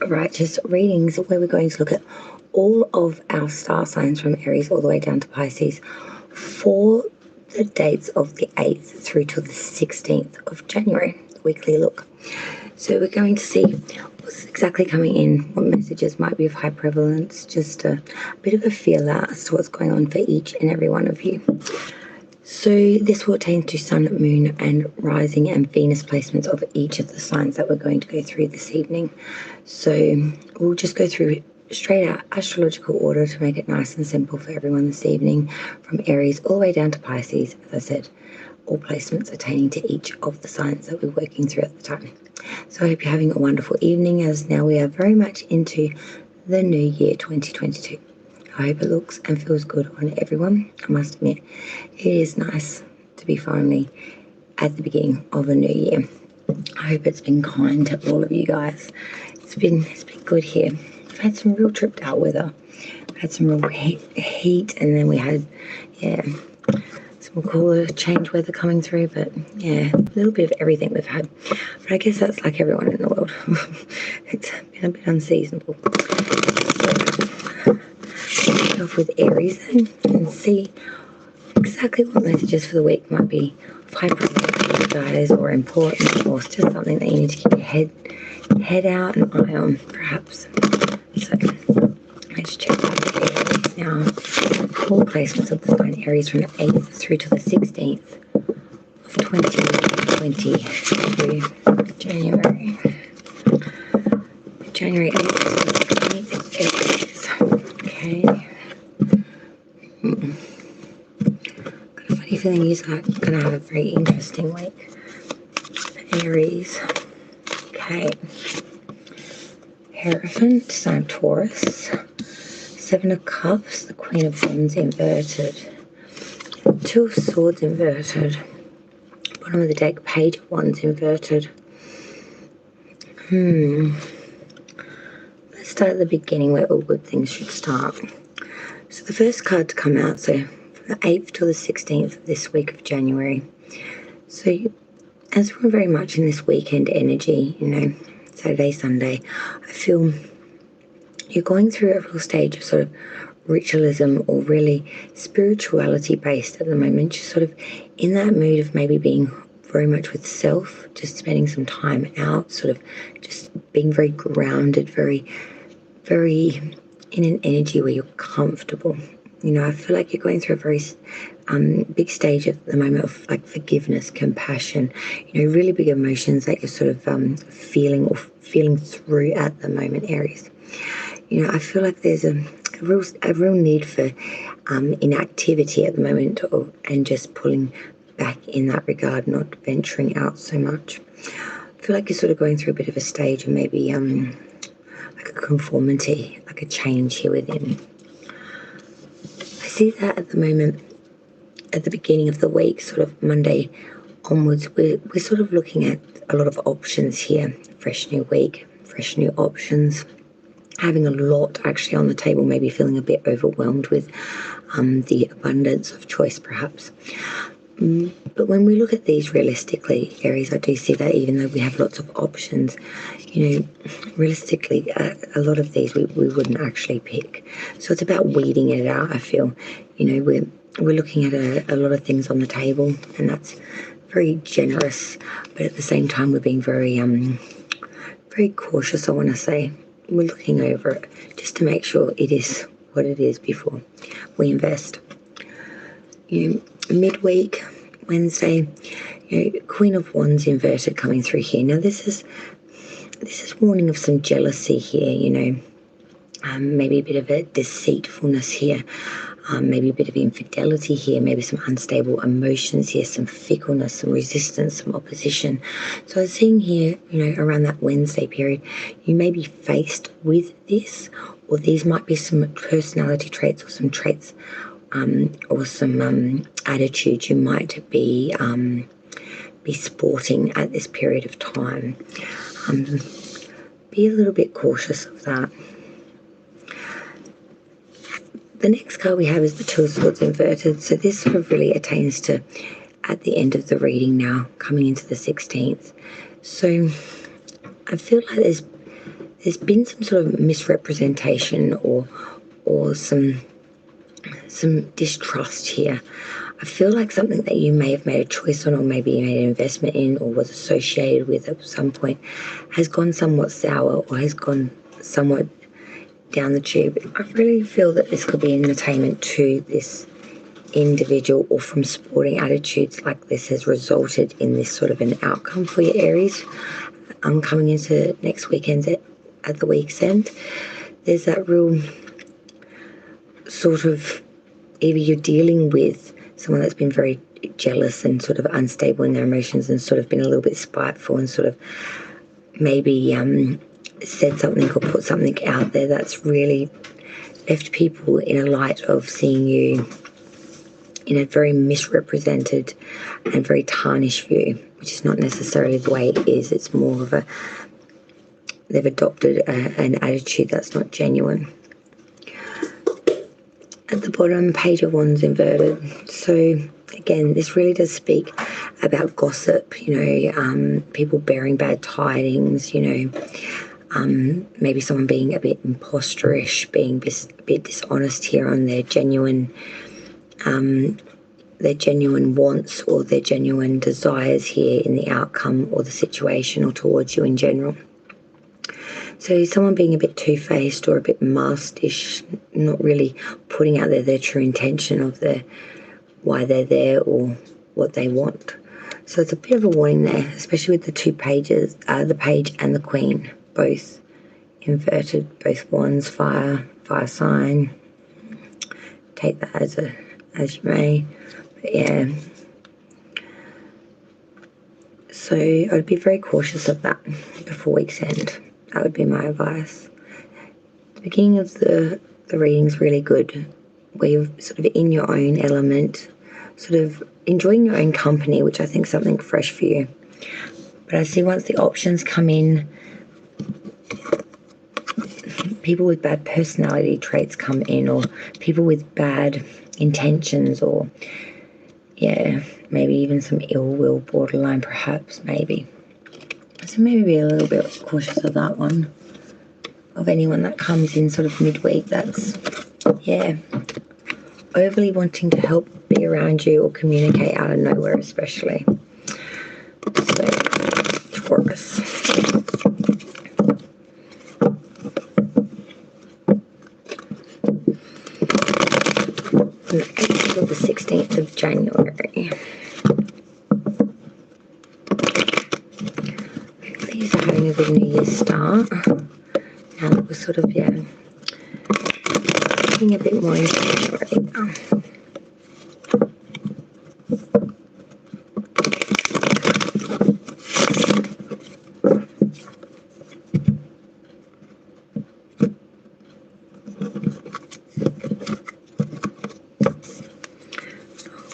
righteous readings where we're going to look at all of our star signs from Aries all the way down to Pisces for the dates of the 8th through to the 16th of January, the weekly look. So we're going to see what's exactly coming in, what messages might be of high prevalence, just a bit of a feel out as to what's going on for each and every one of you. So this will pertain to Sun, Moon and Rising and Venus placements of each of the signs that we're going to go through this evening. So we'll just go through straight out astrological order to make it nice and simple for everyone this evening, from Aries all the way down to Pisces. As I said, all placements pertaining to each of the signs that we're working through at the time. So I hope you're having a wonderful evening, as now we are very much into the new year 2022. I hope it looks and feels good on everyone. I must admit, it is nice to be finally at the beginning of a new year. I hope it's been kind to all of you guys. It's been good here. We've had some real tripped out weather. We had some real heat, and then we had, some cooler change weather coming through, but yeah, a little bit of everything we've had. But I guess that's like everyone in the world. It's been a bit unseasonable. So, start off with Aries then and see exactly what messages for the week might be of high priority for you guys, or important, or just something that you need to keep your head out and eye on, perhaps. So let's check out Aries now. All placements of the sign Aries from the 8th through to the 16th of 2020 through January. January 8th to the 16th, Aries. Okay. Got a funny feeling you're going to have a very interesting week. Aries. Okay. Hierophant, sign Taurus. 7 of Cups, the Queen of Wands inverted. 2 of Swords inverted. Bottom of the deck, Page of Wands inverted. Let's start at the beginning where all good things should start. So the first card to come out, so from the 8th to the 16th of this week of January. So as we're very much in this weekend energy, Saturday, Sunday, I feel you're going through a real stage of sort of ritualism or really spirituality based at the moment. You're sort of in that mood of maybe being very much with self, just spending some time out, sort of just being very grounded, very, very in an energy where you're comfortable. I feel like you're going through a very big stage at the moment of like forgiveness, compassion, really big emotions that you're sort of feeling through at the moment, Aries. I feel like there's a real need for inactivity at the moment, and just pulling back in that regard, not venturing out so much. I feel like you're sort of going through a bit of a stage of maybe like a conformity, like a change here within. I see that at the moment, at the beginning of the week, sort of Monday onwards, we're sort of looking at a lot of options here. Fresh new week, fresh new options. Having a lot actually on the table, maybe feeling a bit overwhelmed with the abundance of choice perhaps. But when we look at these realistically, Aries, I do see that even though we have lots of options, realistically, a lot of these we wouldn't actually pick. So it's about weeding it out, I feel. We're looking at a lot of things on the table, and that's very generous. But at the same time, we're being very, very cautious, I want to say. We're looking over it just to make sure it is what it is before we invest. Midweek, Wednesday, Queen of Wands inverted coming through here. Now this is warning of some jealousy here, maybe a bit of a deceitfulness here, maybe a bit of infidelity here, maybe some unstable emotions here, some fickleness, some resistance, some opposition. So I was seeing here, around that Wednesday period, you may be faced with this, or these might be some personality traits or some traits or some attitudes you might be sporting at this period of time. Be a little bit cautious of that. The next card we have is the 2 of Swords inverted. So this sort of really attains to at the end of the reading now, coming into the 16th. So I feel like there's there's been some sort of misrepresentation or some distrust here. I feel like something that you may have made a choice on, or maybe you made an investment in, or was associated with at some point, has gone somewhat sour or has gone somewhat down the tube. I really feel that this could be an entertainment to this individual, or from sporting attitudes like this has resulted in this sort of an outcome for your Aries. Coming into next weekend at the week's end, there's that real sort of, either you're dealing with someone that's been very jealous and sort of unstable in their emotions and sort of been a little bit spiteful and sort of maybe said something or put something out there that's really left people in a light of seeing you in a very misrepresented and very tarnished view, which is not necessarily the way it is. It's more of they've adopted an attitude that's not genuine. At the bottom, Page of Wands inverted. So again, this really does speak about gossip, people bearing bad tidings, maybe someone being a bit imposterish, being a bit dishonest here on their genuine wants or their genuine desires here in the outcome or the situation or towards you in general. So someone being a bit two-faced or a bit maskish, not really putting out there their true intention of why they're there or what they want. So it's a bit of a warning there, especially with the two pages, the page and the queen, both inverted, both wands, fire sign. Take that as you may. But yeah. So I'd be very cautious of that before week's end. That would be my advice. The beginning of the reading's really good, where you're sort of in your own element, sort of enjoying your own company, which I think is something fresh for you. But I see once the options come in, people with bad personality traits come in, or people with bad intentions, or maybe even some ill will, borderline perhaps, maybe. So maybe be a little bit cautious of that one, of anyone that comes in sort of midweek that's, overly wanting to help be around you or communicate out of nowhere especially. So, Taurus. From the 8th to the 16th of January. These are having a good New Year's start. Now that we're sort of, getting a bit more into January now.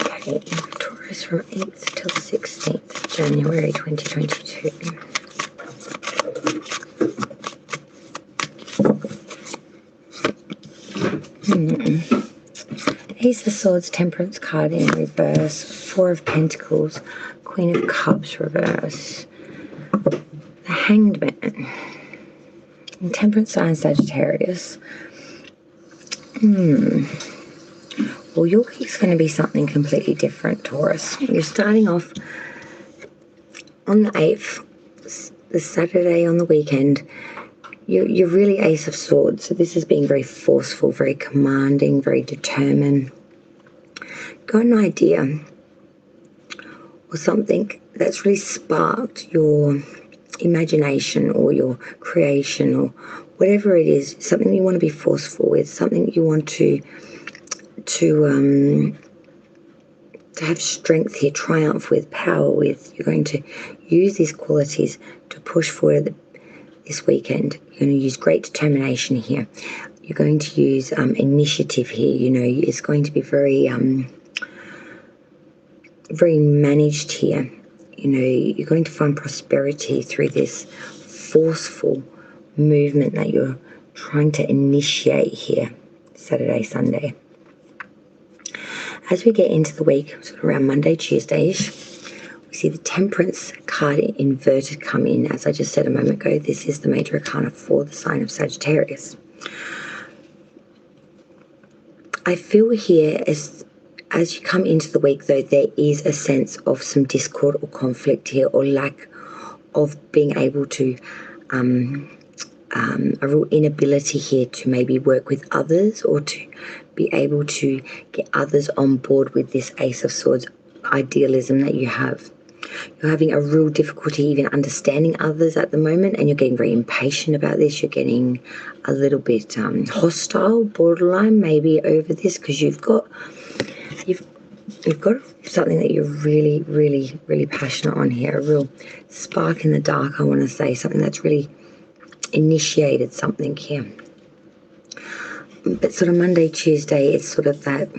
Okay, Taurus from 8th till 16th of January 2022. Ace of Swords, Temperance card in reverse, Four of Pentacles, Queen of Cups reverse, the Hanged Man, and Temperance sign Sagittarius. Well, your week's going to be something completely different, Taurus. You're starting off on the 8th, the Saturday on the weekend. You're really Ace of Swords, so this is being very forceful, very commanding, very determined. Got an idea or something that's really sparked your imagination or your creation or whatever it is, something you want to be forceful with, something you want to have strength here, triumph with, power with. You're going to use these qualities to push forward this weekend. You're going to use great determination here. You're going to use initiative here. It's going to be very very managed here. You're going to find prosperity through this forceful movement that you're trying to initiate here, Saturday, Sunday. As we get into the week, sort of around Monday, Tuesday-ish, We see the Temperance card inverted come in. As I just said a moment ago, this is the major arcana for the sign of Sagittarius. I feel here as you come into the week, though, there is a sense of some discord or conflict here, or lack of being able to, a real inability here to maybe work with others, or to be able to get others on board with this Ace of Swords idealism that you have. You're having a real difficulty even understanding others at the moment, and you're getting very impatient about this. You're getting a little bit hostile, borderline maybe over this, because you've got something that you're really, really, really passionate on here. A real spark in the dark, I want to say, something that's really initiated something here. But sort of Monday, Tuesday, it's sort of that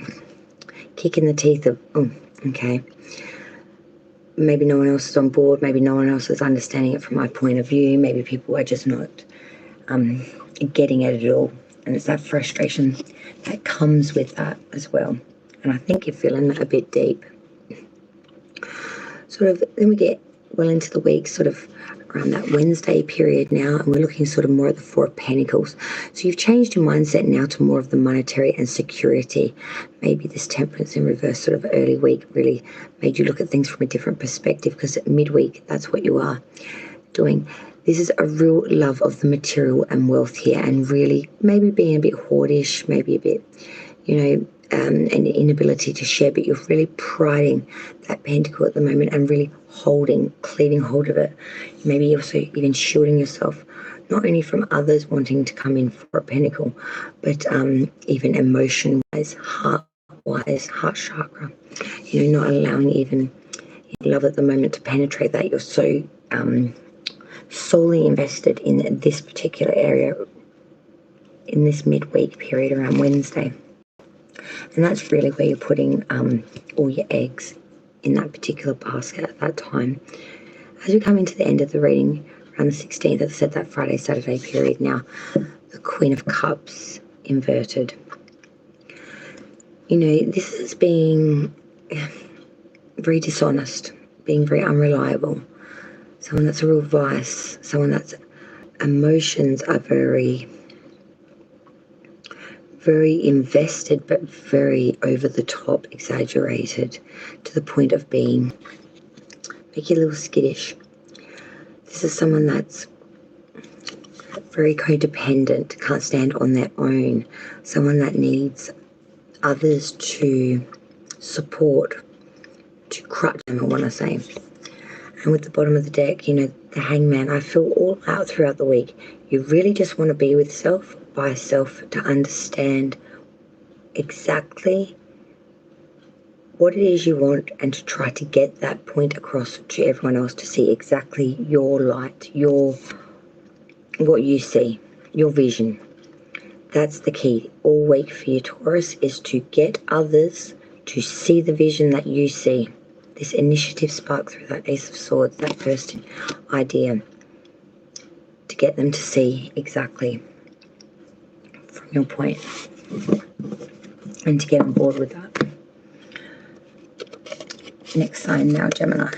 kick in the teeth of, oh, okay, maybe no one else is on board, maybe no one else is understanding it from my point of view, maybe people are just not getting it at all. And it's that frustration that comes with that as well. And I think you're feeling that a bit deep. Sort of, then we get well into the week, sort of around that Wednesday period now, and we're looking sort of more at the Four of Pentacles. So you've changed your mindset now to more of the monetary and security. Maybe this Temperance in reverse sort of early week really made you look at things from a different perspective, because at midweek, that's what you are doing. This is a real love of the material and wealth here, and really maybe being a bit hoardish, maybe a bit, an inability to share, but you're really priding that pentacle at the moment and really cleaving hold of it. Maybe also even shielding yourself, not only from others wanting to come in for a pentacle, but even emotion-wise, heart-wise, heart chakra. Not allowing even love at the moment to penetrate that. You're so solely invested in this particular area in this midweek period around Wednesday. And that's really where you're putting all your eggs in that particular basket at that time. As we come into the end of the reading, around the 16th, as I said, that Friday, Saturday period now, the Queen of Cups inverted. This is being very dishonest, being very unreliable. Someone that's a real vice, someone that's emotions are very, very invested, but very over the top, exaggerated, to the point of being, make you a little skittish. This is someone that's very codependent, can't stand on their own, someone that needs others to support, to crutch them, I want to say. And with the bottom of the deck, the Hangman, I feel all out throughout the week. You really just want to be with self, by self, to understand exactly what it is you want, and to try to get that point across to everyone else, to see exactly your light, what you see, your vision. That's the key all week for you, Taurus, is to get others to see the vision that you see. This initiative spark through that Ace of Swords, that first idea, to get them to see exactly from your point, and to get on board with that. Next sign now, Gemini,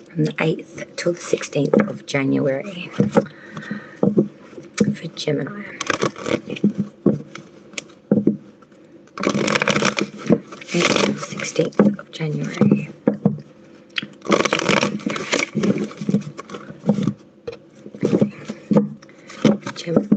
from the 8th till the 16th of January for Gemini. 8th till 16th of January. Gemini.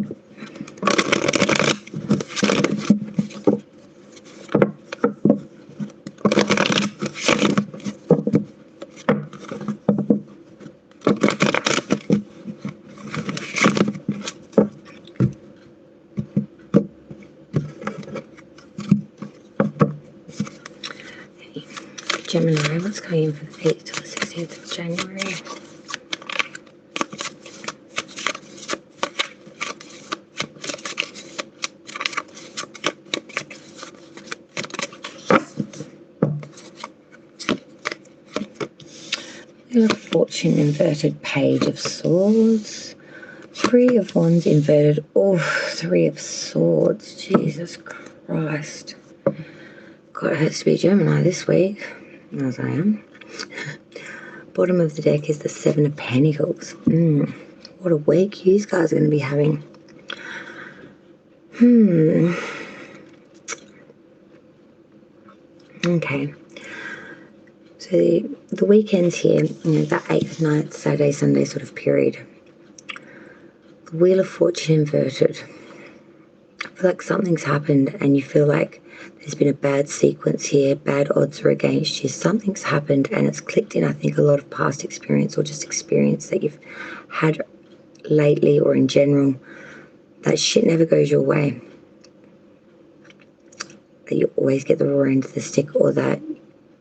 Gemini, what's going in for the 8th till the 16th of January? Wheel of Fortune inverted, Page of Swords, Three of Wands inverted, oh, Three of Swords, Jesus Christ. God, it hurts to be Gemini this week, as I am. bottom of the deck is the Seven of Pentacles. What a week you guys are going to be having. Okay. So the weekends here, the 8th, 9th, Saturday, Sunday sort of period. The Wheel of Fortune inverted. I feel like something's happened and you feel like there's been a bad sequence here, bad odds are against you. Something's happened and it's clicked in, I think, a lot of past experience or just experience that you've had lately or in general. That shit never goes your way. That you always get the raw end of the stick, or that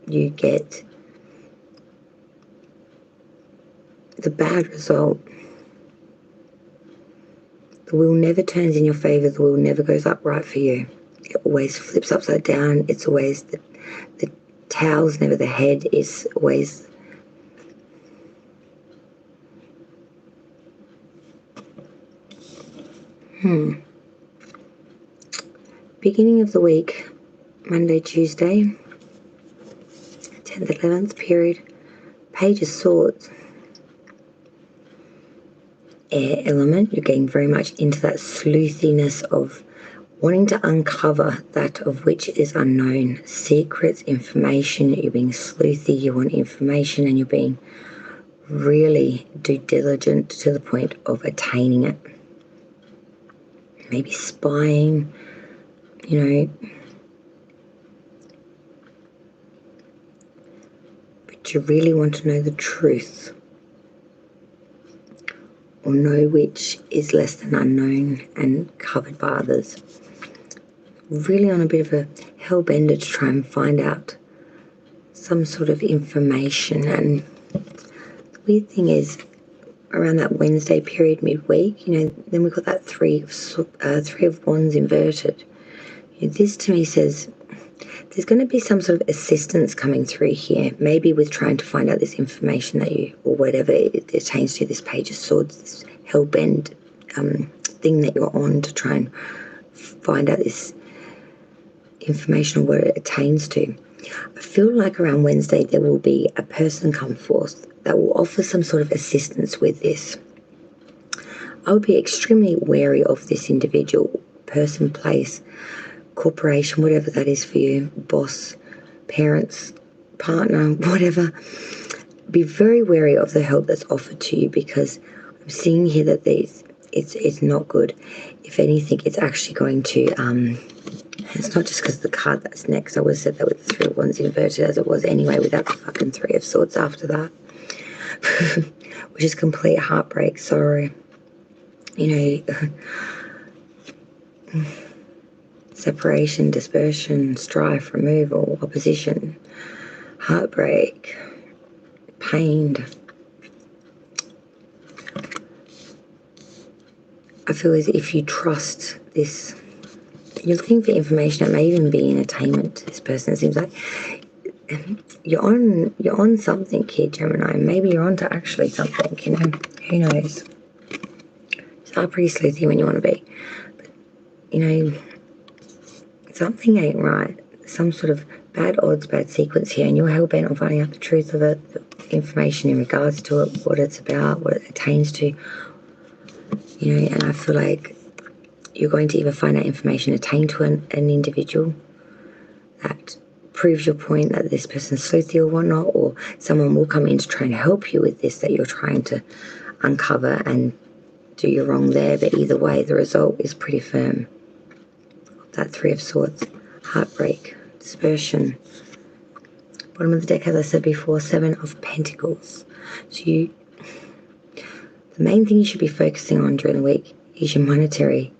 you get the bad result. The wheel never turns in your favor. The wheel never goes upright for you. It always flips upside down. It's always the tail's never the head. It's always beginning of the week, Monday, Tuesday, 10th, 11th period, Page of Swords. Air element, you're getting very much into that sleuthiness of wanting to uncover that of which is unknown. Secrets, information, you're being sleuthy, you want information and you're being really due diligent to the point of attaining it. Maybe spying, but you really want to know the truth, or know which is less than unknown and covered by others. Really on a bit of a hellbender to try and find out some sort of information. And the weird thing is, around that Wednesday period midweek, then we've got that three of Wands inverted. This to me says there's going to be some sort of assistance coming through here, maybe with trying to find out this information that you, or whatever it attains to, this Page of Swords, this hellbend thing that you're on to try and find out this information or what it attains to. I feel like around Wednesday there will be a person come forth that will offer some sort of assistance with this. I would be extremely wary of this individual, person, place, corporation, whatever that is for you, boss, parents, partner, whatever. Be very wary of the help that's offered to you, because I'm seeing here that it's not good. If anything, it's actually going to it's not just because of the card that's next. I would have said that with the Three of Wands inverted as it was anyway, without the fucking Three of Swords after that. Which is complete heartbreak, sorry. Separation, dispersion, strife, removal, opposition, heartbreak, pain. I feel as if you trust this, you're looking for information that may even be entertainment to this person. It seems like you're on something here, Gemini. Maybe you're on to actually something, who knows. You are pretty sleuthy when you want to be, but something ain't right. Some sort of bad odds, bad sequence here, and you're hell-bent on finding out the truth of it, the information in regards to it, what it's about, what it attains to, and I feel like you're going to either find that information attain to an individual that proves your point that this person's sleuthy or whatnot, or someone will come in to try and help you with this that you're trying to uncover and do you wrong there. But either way, the result is pretty firm. That Three of Swords, heartbreak, dispersion. Bottom of the deck, as I said before, Seven of Pentacles. So the main thing you should be focusing on during the week is your monetary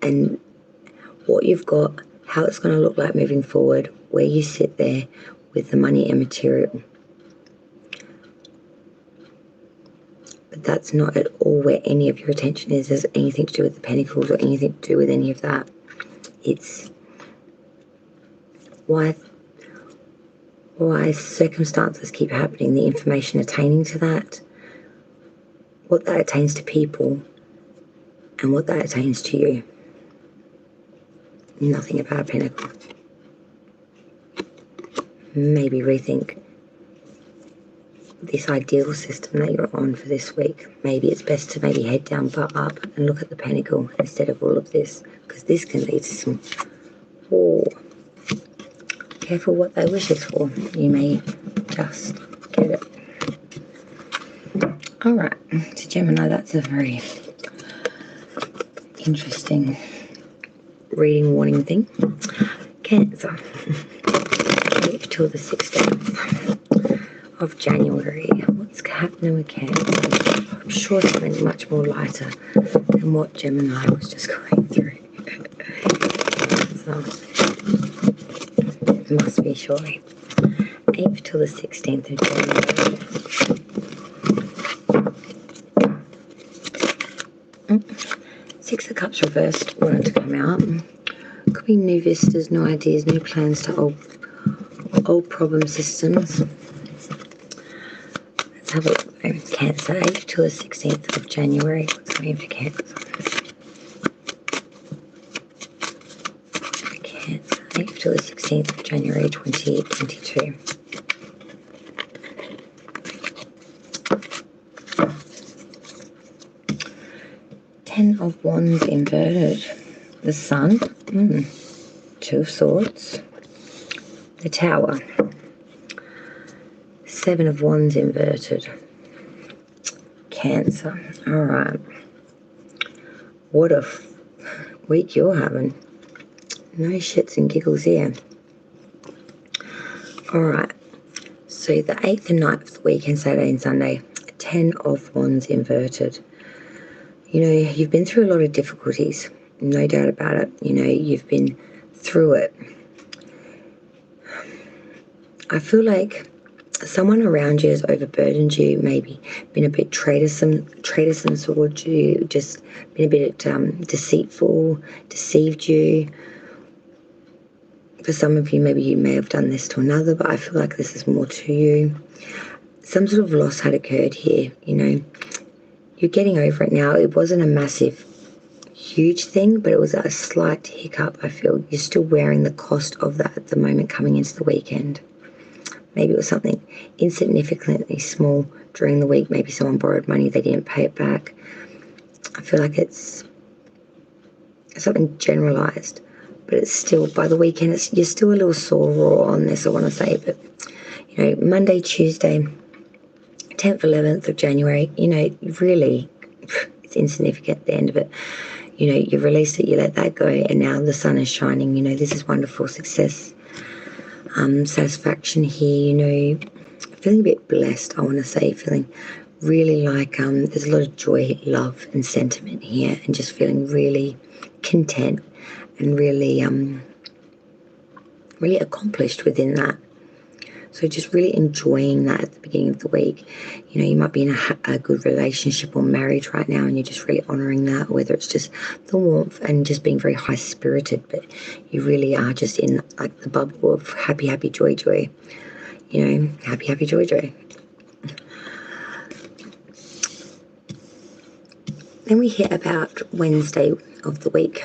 and what you've got, how it's going to look like moving forward, where you sit there with the money and material. But that's not at all where any of your attention is. There's anything to do with the Pentacles or anything to do with any of that. It's why circumstances keep happening, the information attaining to that, what that attains to people, and what that attains to you. Nothing about a pentacle. Maybe rethink this ideal system that you're on for this week. Maybe it's best to maybe head down but up and look at the pentacle instead of all of this, because this can lead to some war. Careful what they wish it for. You may just get it. Alright, to Gemini, that's a very interesting reading warning thing. Cancer. 8th till the 16th of January. What's happening with Cancer? I'm sure something much more lighter than what Gemini was just going through. So, it must be surely. 8th till the 16th of January. Six of Cups reversed wanted to come out. Could be new vistas, new ideas, new plans to old problem systems. Let's have a look. Cancer, 8th till the 16th of January. What's coming for Cancer? Cancer, 8th till the 16th of January 2022. Ten of Wands inverted. The Sun. Two of Swords. The Tower. Seven of Wands inverted. Cancer. Alright. What a week you're having. No shits and giggles here. Alright. So the 8th and 9th of the weekend, Saturday and Sunday. 10 of Wands inverted. You know, you've been through a lot of difficulties, no doubt about it. You know, you've been through it. I feel like someone around you has overburdened you, maybe been a bit traitorous towards you, just been a bit deceitful, deceived you. For some of you, maybe you may have done this to another, but I feel like this is more to you. Some sort of loss had occurred here, you know. You're getting over it now. It wasn't a massive, huge thing, but it was a slight hiccup, I feel. You're still wearing the cost of that at the moment coming into the weekend. Maybe it was something insignificantly small during the week. Maybe someone borrowed money, they didn't pay it back. I feel like it's something generalized, but it's still, by the weekend, you're still a little sore raw on this, I want to say. But, you know, Monday, Tuesday, 10th, 11th of January, you know, really, it's insignificant at the end of it. You know, you released it, you let that go, and now the sun is shining. You know, this is wonderful success, satisfaction here. You know, feeling a bit blessed, I want to say, feeling really like there's a lot of joy, love, and sentiment here, and just feeling really content and really, really accomplished within that. So just really enjoying that at the beginning of the week. You know, you might be in a good relationship or marriage right now, and you're just really honouring that, whether it's just the warmth and just being very high-spirited, but you really are just in like the bubble of happy, happy, joy, joy. You know, happy, happy, joy, joy. Then we hit about Wednesday of the week.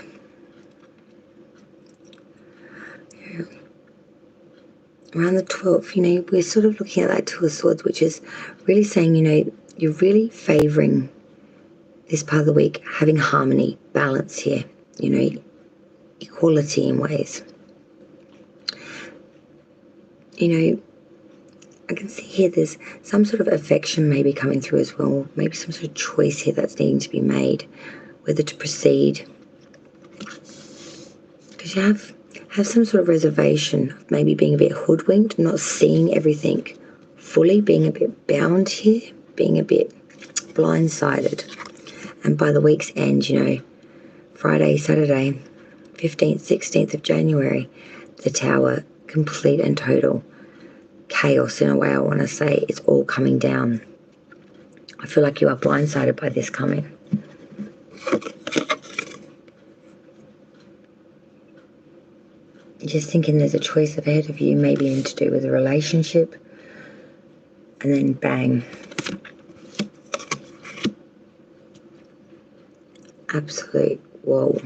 Around the 12th, you know, we're sort of looking at that Two of Swords, which is really saying, you know, you're really favouring this part of the week, having harmony, balance here, you know, equality in ways. You know, I can see here there's some sort of affection maybe coming through as well, maybe some sort of choice here that's needing to be made, whether to proceed. Because you have some sort of reservation of maybe being a bit hoodwinked, not seeing everything fully, being a bit bound here, being a bit blindsided. And by the week's end, you know, Friday, Saturday, 15th, 16th of January, the Tower, complete and total chaos in a way, I want to say. It's all coming down. I feel like you are blindsided by this coming. Just thinking there's a choice ahead of you, maybe in to do with a relationship, and then bang. Absolute whoa.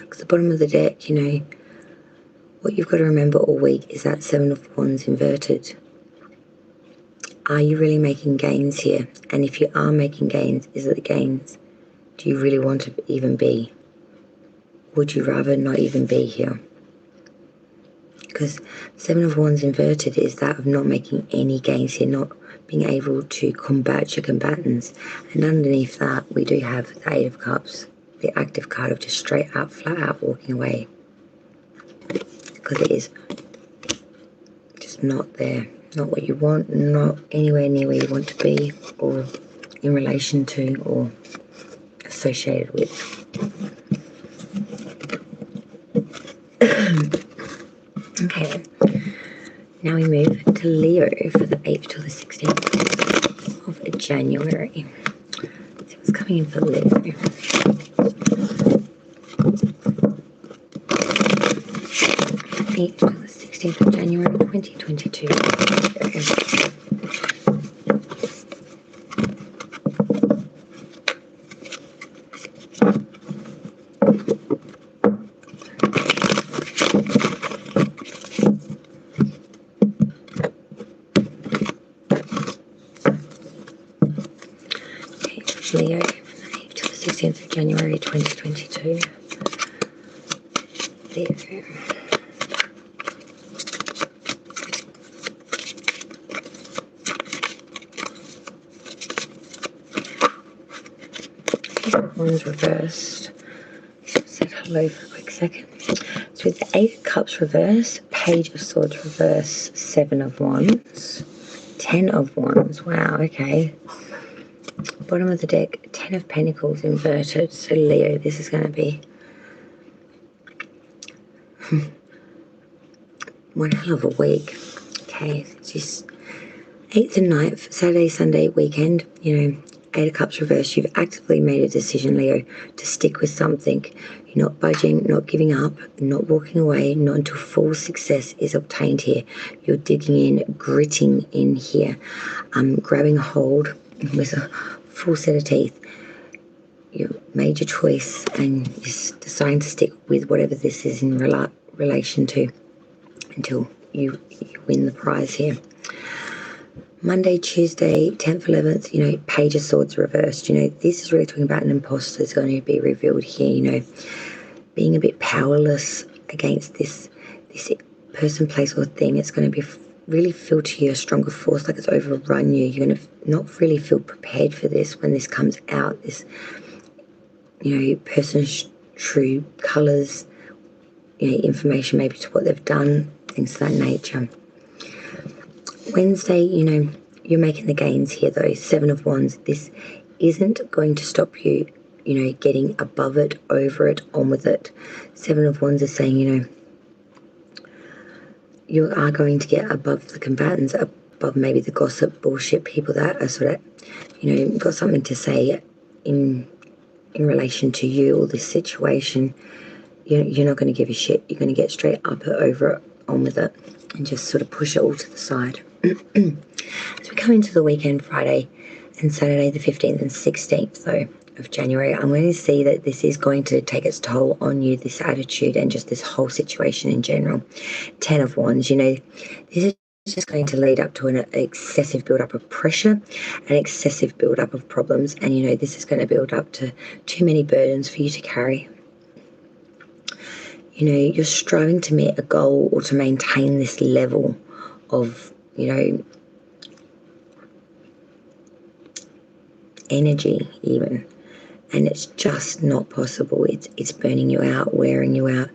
Because the bottom of the deck, you know, what you've got to remember all week is that Seven of Wands inverted. Are you really making gains here? And if you are making gains, is it the gains do you really want to even be? Would you rather not even be here? Because Seven of Wands inverted is that of not making any gains here, not being able to combat your combatants. And underneath that, we do have the Eight of Cups, the active card of just straight up, flat out walking away. Because it is just not there, not what you want, not anywhere near where you want to be, or in relation to, or associated with. Okay, now we move to Leo for the 8th till the 16th of January. So what's coming in for Leo? 8th till the 16th of January 2022. Leo, 8th to the 16th of January 2022. Leo. One's reversed. Said hello for a quick second. So with the Eight of Cups reversed, Page of Swords reversed, Seven of Wands, 10 of Wands. Wow, okay. Bottom of the deck, 10 of Pentacles inverted. So Leo, this is going to be one hell of a week. Okay, it's just 8th and 9th, Saturday, Sunday, weekend, you know, Eight of Cups reversed. You've actively made a decision, Leo, to stick with something. You're not budging, not giving up, not walking away, not until full success is obtained here. You're digging in, gritting in here, grabbing a hold with a full set of teeth. You made your choice and you're deciding to stick with whatever this is in relation to until you win the prize here. Monday, Tuesday, 10th, 11th, you know, Page of Swords reversed. You know, this is really talking about an imposter is going to be revealed here, you know, being a bit powerless against this person, place, or thing. It's going to be really feel to you a stronger force, like it's overrun you. You're going to not really feel prepared for this when this comes out, this, you know, person's true colours, you know, information maybe to what they've done, things of that nature. Wednesday, you know, you're making the gains here though. Seven of Wands. This isn't going to stop you, you know, getting above it, over it, on with it. Seven of Wands is saying, you know, you are going to get above the combatants, above maybe the gossip, bullshit people that are sort of, you know, got something to say in relation to you or this situation. You're not going to give a shit. You're going to get straight up it, over it, on with it, and just sort of push it all to the side. As we come into the weekend, Friday and Saturday the 15th and 16th though of January, I'm going to see that this is going to take its toll on you, this attitude and just this whole situation in general. 10 of Wands, you know, this is just going to lead up to an excessive build-up of pressure, an excessive build-up of problems, and you know, this is going to build up to too many burdens for you to carry. You know, you're striving to meet a goal or to maintain this level of, you know, energy even, and it's just not possible. It's burning you out, wearing you out,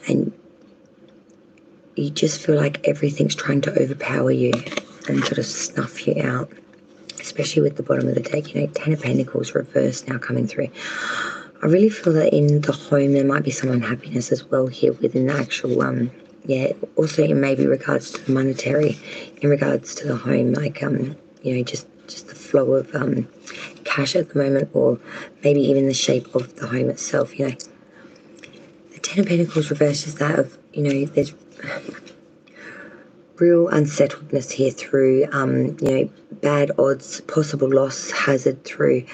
and you just feel like everything's trying to overpower you and sort of snuff you out, especially with the bottom of the deck, you know, 10 of Pentacles reversed now coming through. I really feel that in the home there might be some unhappiness as well here within the actual, also in maybe regards to the monetary, in regards to the home, like, you know, just the flow of cash at the moment, or maybe even the shape of the home itself, you know. The 10 of Pentacles reversed is that of, you know, there's real unsettledness here through, you know, bad odds, possible loss, hazard through,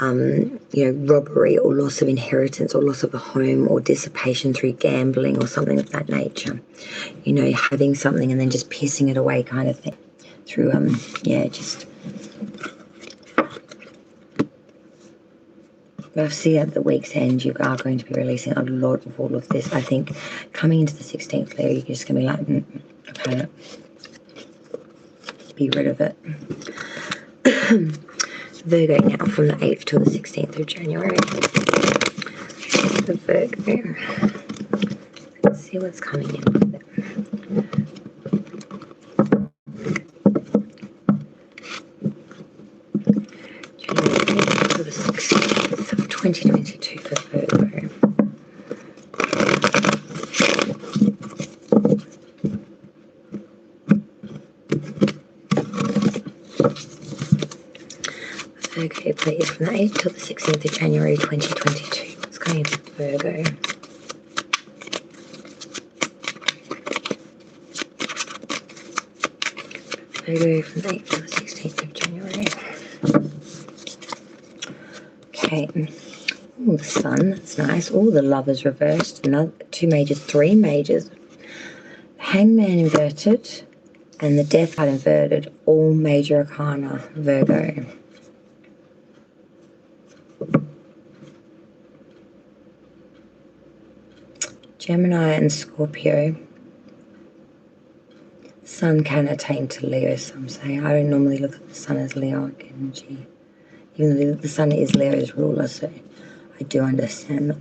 you know, robbery or loss of inheritance or loss of a home or dissipation through gambling or something of that nature. You know, having something and then just pissing it away kind of thing. through, just... But I see at the week's end, you are going to be releasing a lot of all of this. I think coming into the 16th layer, you're just going to be like, I've had it. Be rid of it. Virgo now, from the 8th till the 16th of January. The Virgo. Let's see what's coming in with it. January 8th till the 16th of 2022 for Virgo. Virgo, please, from the 8th till the 16th of January 2022. What's going into Virgo? Virgo from the 8th till the 16th of January. Okay. Oh, the Sun, that's nice. Oh, the Lovers reversed. Another 2 majors, 3 majors. Hangman inverted and the Death card inverted. All major arcana, Virgo. Gemini and Scorpio. Sun can attain to Leo, some say. I don't normally look at the Sun as Leo energy. Even though the Sun is Leo's ruler, so I do understand that.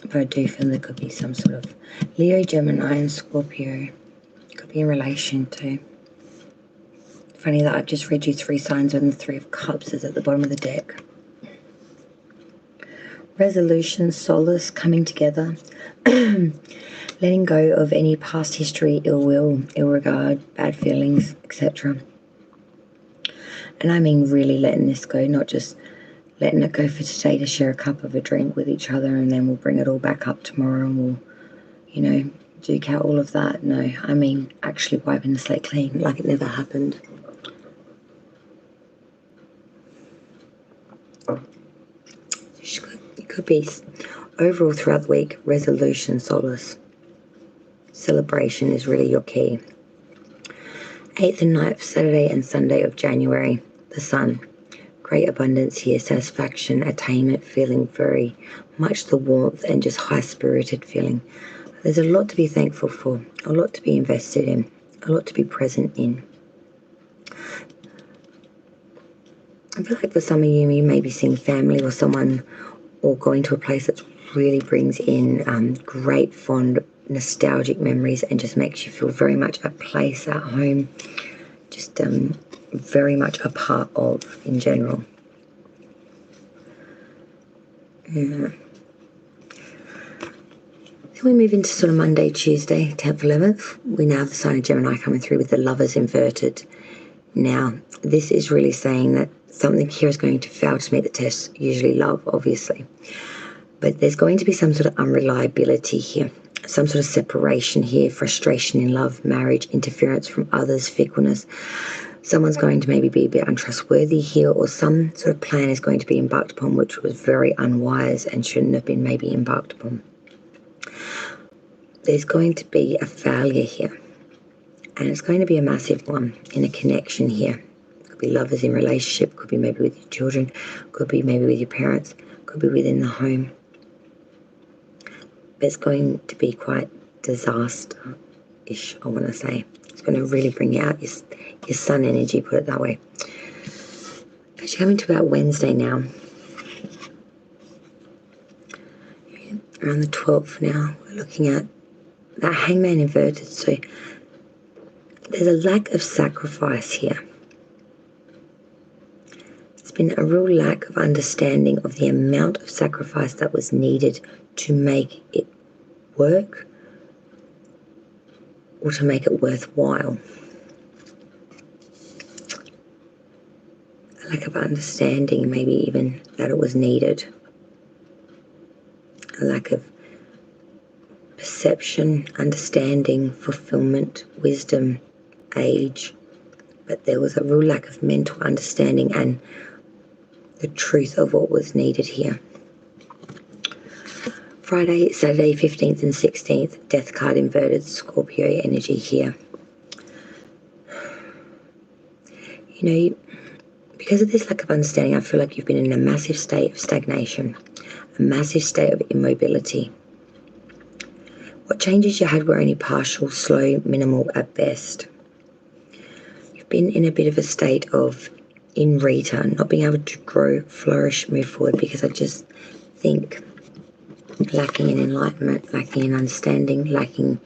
But I do feel there could be some sort of Leo, Gemini and Scorpio. Could be in relation to. Funny that I've just read you 3 signs when the 3 of Cups is at the bottom of the deck. Resolution, solace, coming together. Letting go of any past history, ill will, ill regard, bad feelings, etc. And I mean really letting this go, not just letting it go for today to share a cup of a drink with each other and then we'll bring it all back up tomorrow and we'll, duke out all of that. No, I mean actually wiping the slate clean like it never happened. It could be overall throughout the week, resolution, solace. Celebration is really your key. 8th and 9th, Saturday and Sunday of January, the Sun. Great abundance here, satisfaction, attainment, feeling very much the warmth and just high-spirited feeling. There's a lot to be thankful for, a lot to be invested in, a lot to be present in. I feel like for some of you, you may be seeing family or someone or going to a place that really brings in great, fond, nostalgic memories and just makes you feel very much at place, at home, just very much a part of in general. Yeah. Then we move into sort of Monday, Tuesday, 10th, 11th. We now have the sign of Gemini coming through with the Lovers inverted. Now, this is really saying that something here is going to fail to meet the test, usually love, obviously. But there's going to be some sort of unreliability here, some sort of separation here, frustration in love, marriage, interference from others, fickleness. Someone's going to maybe be a bit untrustworthy here, or some sort of plan is going to be embarked upon which was very unwise and shouldn't have been maybe embarked upon. There's going to be a failure here, and it's going to be a massive one in a connection here. It could be lovers in relationship, could be maybe with your children, could be maybe with your parents, could be within the home. But it's going to be quite disaster-ish, I want to say. It's going to really bring out your sun energy, put it that way. Actually, coming to about Wednesday now. Around the 12th now, we're looking at that hangman inverted. So there's a lack of sacrifice here. There's been a real lack of understanding of the amount of sacrifice that was needed to make it work or to make it worthwhile. A lack of understanding, maybe even that it was needed. A lack of perception, understanding, fulfillment, wisdom, age. But there was a real lack of mental understanding and the truth of what was needed here. Friday, Saturday, 15th and 16th, Death card inverted, Scorpio energy here. you know, because of this lack of understanding, I feel like you've been in a massive state of stagnation, a massive state of immobility. What changes you had were only partial, slow, minimal at best. You've been in a bit of a state of in return, not being able to grow, flourish, move forward, because I just think lacking in enlightenment, lacking in understanding, lacking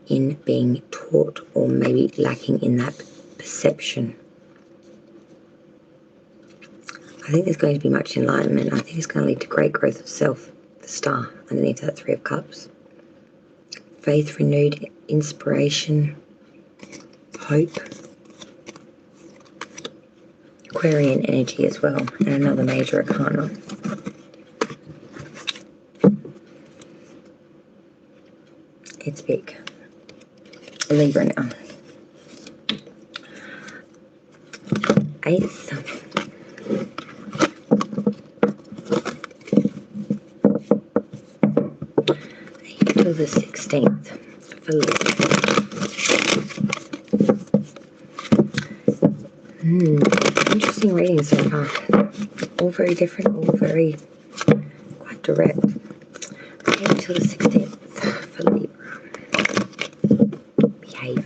in being taught, or maybe lacking in that perception. I think there's going to be much enlightenment. I think it's going to lead to great growth of self, the star underneath that Three of Cups. Faith renewed, inspiration, hope, Aquarian energy as well, and another major arcana. It's big. Libra now. Eighth. Till the 16th for Libra. Interesting reading so far. All very different, all very quite direct. Okay, until the 16th for Libra. Behave.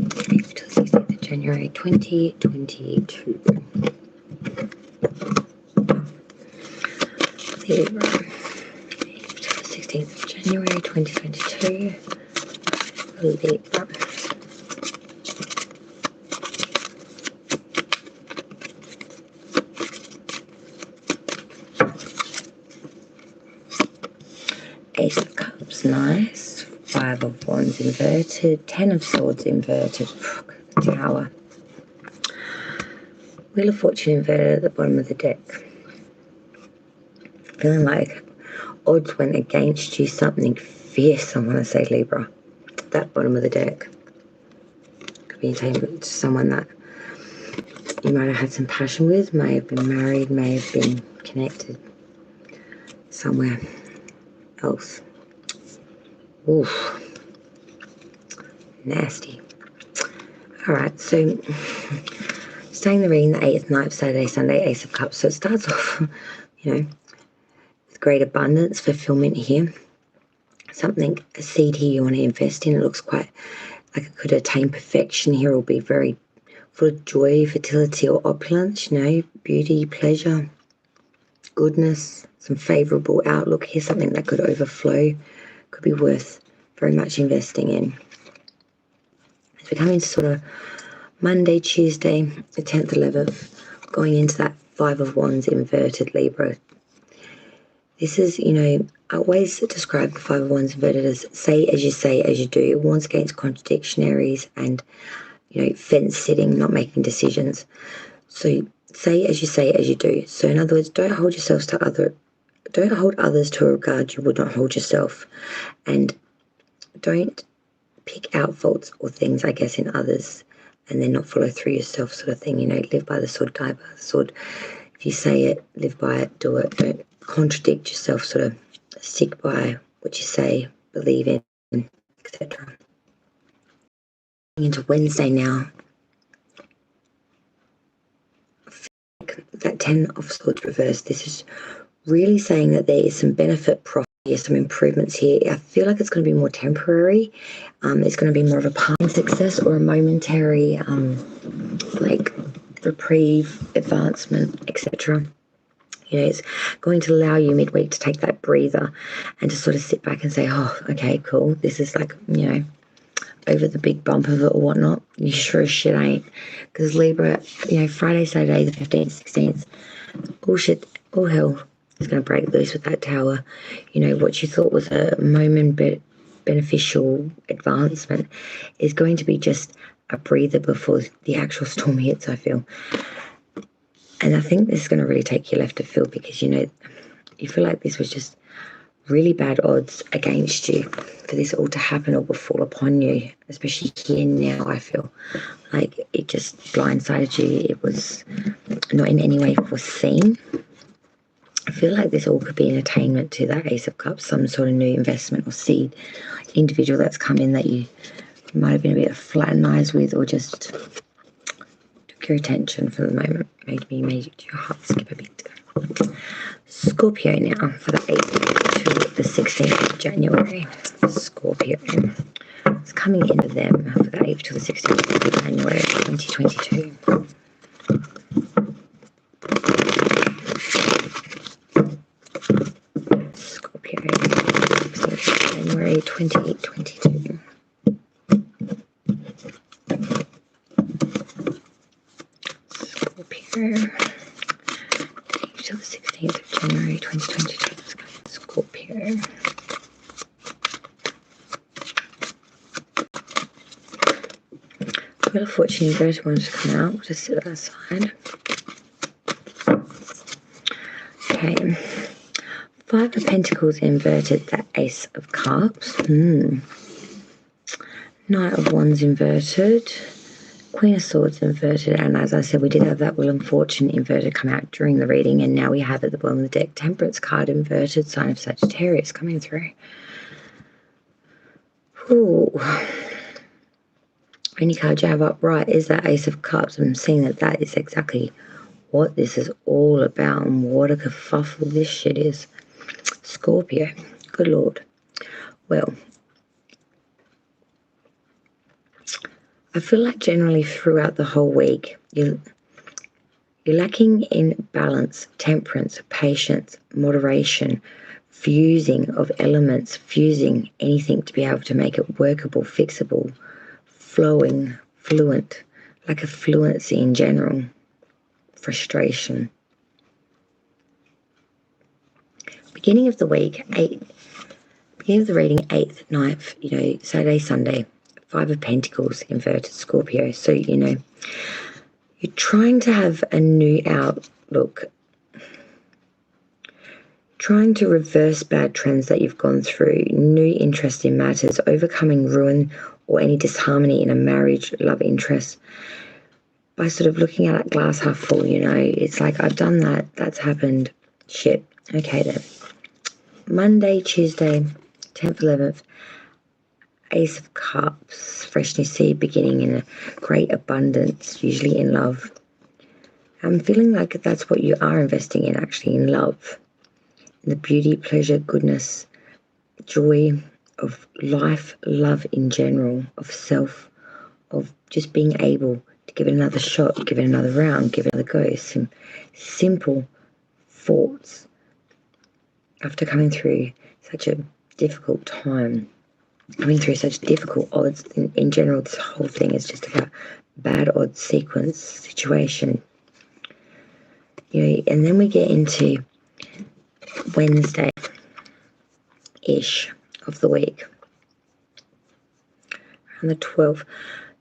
Until the 16th of January 2022. Libra. 16th of January 2022. Libra. Ace of Cups, nice. Five of Wands inverted. 10 of Swords inverted. Tower. Wheel of Fortune inverted at the bottom of the deck. Feeling like odds went against you, something fierce, I want to say, Libra. That bottom of the deck. Could be entangled to someone that you might have had some passion with, may have been married, may have been connected somewhere else. Oof. Nasty. Alright, so staying the reading, the 8th night, Saturday, Sunday, Ace of Cups. So it starts off, you know, with great abundance, fulfillment here. Something, a seed here you want to invest in. It looks quite like it could attain perfection here, or be very full of joy, fertility, or opulence, you know, beauty, pleasure, goodness, some favourable outlook here, something that could overflow, could be worth very much investing in. As we come into sort of Monday, Tuesday, the 10th, 11th, going into that Five of Wands inverted, Libra. This is, you know, I always describe the Five of Wands inverted as say as you do. It warns against contradiction, Aries, and, you know, fence sitting, not making decisions. So say as you do. So in other words, don't hold others to a regard you would not hold yourself, and don't pick out faults or things, I guess, in others and then not follow through yourself, sort of thing. You know, live by the sword, die by the sword. If you say it, live by it, do it. Don't contradict yourself, sort of stick by what you say, believe in, etc. Into Wednesday now. That 10 of Swords reversed. This is really saying that there is some benefit, profit here, some improvements here. I feel like it's going to be more temporary. It's going to be more of a passing success or a momentary, like reprieve, advancement, etc. You know, it's going to allow you midweek to take that breather and to sort of sit back and say, oh, okay, cool. This is like, you know, over the big bump of it or whatnot. You sure as shit ain't. Because Libra, you know, Friday, Saturday, the 15th, 16th, all shit, all hell is going to break loose with that Tower. You know, what you thought was a moment beneficial advancement is going to be just a breather before the actual storm hits, I feel. And I think this is going to really take you left of field, because, you know, you feel like this was just really bad odds against you for this all to happen or befall upon you, especially here now. I feel like it just blindsided you. It was not in any way foreseen. I feel like this all could be an attainment to that Ace of Cups, some sort of new investment or seed individual that's come in that you might have been a bit flattened eyes with, or just took your attention for the moment, made your heart skip a beat. Scorpio now for the 8th to the 16th of January. Scorpio. It's coming into them for the 8th to the 16th of January 2022. Scorpio, 16th of January 2022. Scorpio, 8th to the 16th of January 2022. Scorpio. Wheel of Fortune inverted ones to come out. We'll just sit that aside. Okay. 5 of Pentacles inverted, the Ace of Cups. Knight of Wands inverted. Queen of Swords inverted. And as I said, we did have that Wheel of Fortune inverted come out during the reading. And now we have at the bottom of the deck, Temperance card inverted, sign of Sagittarius coming through. Ooh. Any card you have upright is that Ace of Cups. I'm seeing that is exactly what this is all about and what a kerfuffle this shit is. Scorpio. Good Lord. Well, I feel like generally throughout the whole week, you're lacking in balance, temperance, patience, moderation, fusing of elements, fusing anything to be able to make it workable, fixable, flowing, fluent, like a fluency in general, frustration. Beginning of the week, beginning of the reading, 8th, 9th, Saturday, Sunday, 5 of Pentacles inverted, Scorpio. So, you're trying to have a new outlook, trying to reverse bad trends that you've gone through, new interest in matters, overcoming ruin or any disharmony in a marriage, love interest, by sort of looking at that glass half full, it's like, I've done that, that's happened, shit, okay then. Monday, Tuesday, 10th, 11th, Ace of Cups, fresh new seed beginning in a great abundance, usually in love. I'm feeling like that's what you are investing in, actually, in love. In the beauty, pleasure, goodness, joy of life, love in general, of self, of just being able to give it another shot, give it another round, give it another go. Some simple thoughts after coming through such a difficult time, coming through such difficult odds. In general, this whole thing is just about bad odds sequence situation. And then we get into Wednesday-ish of the week. On the 12th,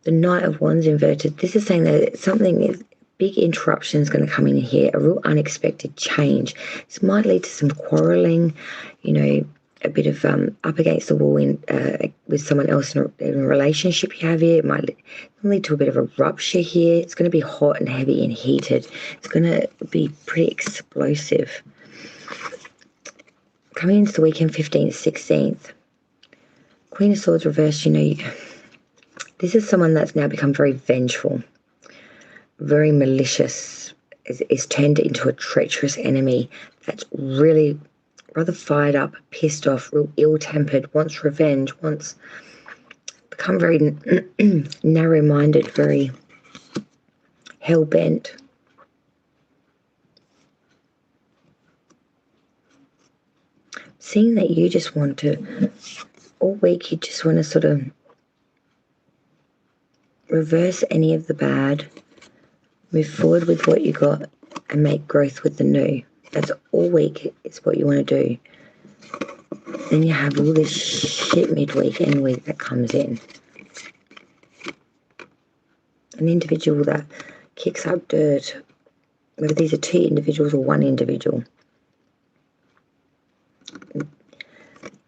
the Knight of Wands inverted. This is saying that big interruption is going to come in here, a real unexpected change. This might lead to some quarrelling, a bit of up against the wall with someone else in a relationship you have here. It might lead to a bit of a rupture here. It's going to be hot and heavy and heated. It's going to be pretty explosive. Coming into the weekend, 15th, 16th, Queen of Swords reversed, this is someone that's now become very vengeful, very malicious, is turned into a treacherous enemy that's really rather fired up, pissed off, real ill-tempered, wants revenge, wants become very narrow-minded, very hell-bent. Seeing that you just want to, all week you just want to sort of reverse any of the bad, move forward with what you got, and make growth with the new. That's all week is what you want to do. Then you have all this shit midweek and week that comes in. An individual that kicks up dirt, whether these are 2 individuals or 1 individual,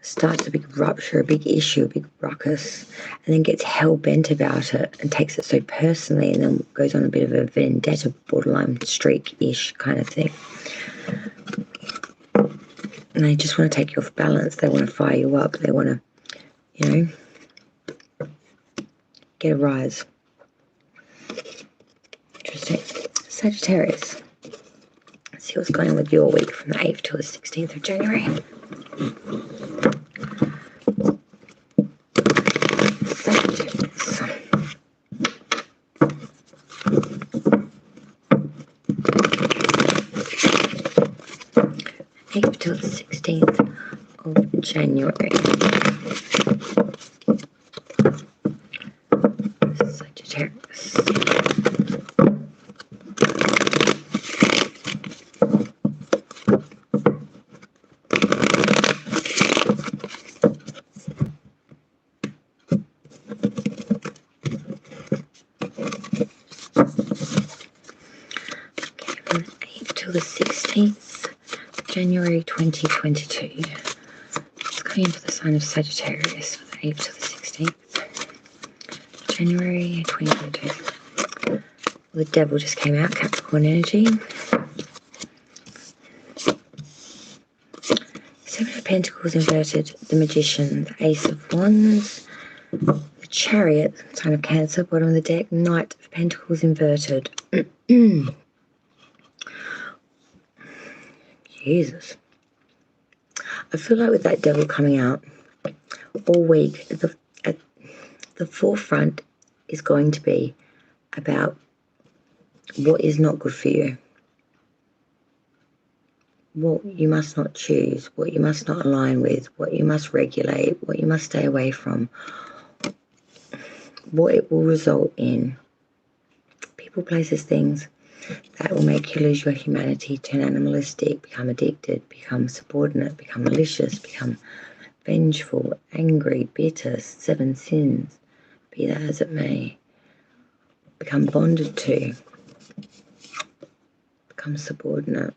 starts a big rupture, a big issue, a big ruckus, and then gets hell-bent about it and takes it so personally, and then goes on a bit of a vendetta, borderline streak-ish kind of thing. and they just want to take you off balance. They want to fire you up. They want to, you know, get a rise. Interesting. Sagittarius. Let's see what's going on with your week from the 8th to the 16th of January. Sagittarius. 8th to the 16th of January. Sagittarius. The 16th January 2022. It's going into the sign of Sagittarius for the 8th to the 16th January 2022. The Devil just came out, Capricorn energy. Seven of Pentacles inverted, the Magician, the Ace of Wands, the Chariot, sign of Cancer, bottom of the deck, Knight of Pentacles inverted. Jesus. I feel like with that Devil coming out all week, at the forefront is going to be about what is not good for you, what you must not choose, what you must not align with, what you must regulate, what you must stay away from, what it will result in. People, places, things that will make you lose your humanity, turn animalistic, become addicted, become subordinate, become malicious, become vengeful, angry, bitter, seven sins, be that as it may, become bonded to, become subordinate.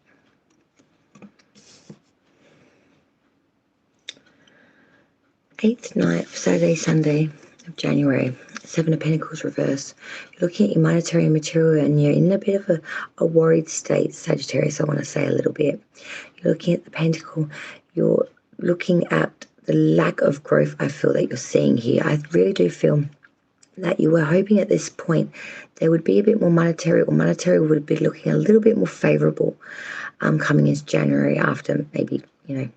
Eighth night, Saturday, Sunday of January. Seven of Pentacles reverse. You're looking at your monetary and material, and you're in a bit of a worried state, Sagittarius, I want to say a little bit. You're looking at the Pentacle. You're looking at the lack of growth I feel that you're seeing here. I really do feel that you were hoping at this point there would be a bit more monetary, or monetary would be looking a little bit more favourable coming into January after maybe, you know,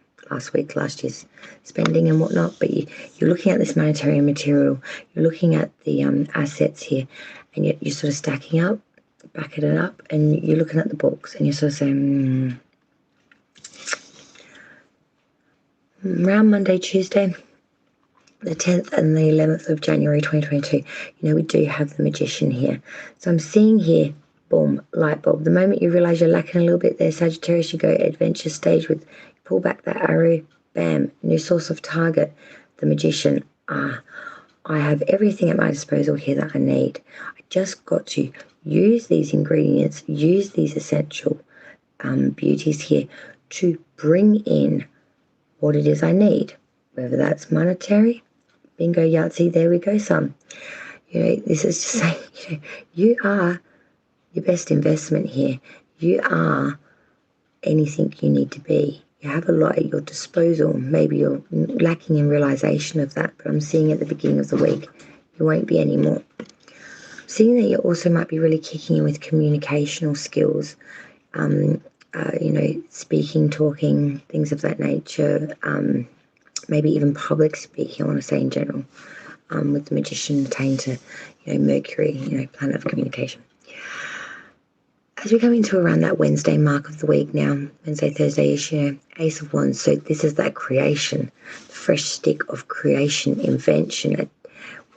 last year's spending and whatnot. But you're looking at this monetary and material, you're looking at the assets here, and you're sort of stacking up, backing it up, and you're looking at the books, and you're sort of saying, around Monday, Tuesday, the 10th and the 11th of January 2022, you know, we do have the Magician here. So I'm seeing here, boom, light bulb. The moment you realise you're lacking a little bit there, Sagittarius, you go adventure stage with, pull back that arrow, bam, new source of target, the Magician. I have everything at my disposal here that I need. I just got to use these ingredients, use these essential beauties here to bring in what it is I need, whether that's monetary, bingo, Yahtzee, there we go, son. You know, this is just saying, you know, you are your best investment here. You are anything you need to be. You have a lot at your disposal. Maybe you're lacking in realization of that, but I'm seeing at the beginning of the week, you won't be anymore. Seeing that you also might be really kicking in with communicational skills, you know, speaking, talking, things of that nature, maybe even public speaking, I want to say in general, with the Magician attained to, you know, Mercury, you know, planet of communication. As we come into around that Wednesday mark of the week now, Wednesday, Thursday-ish, you know, Ace of Wands. So this is that creation, the fresh stick of creation, invention,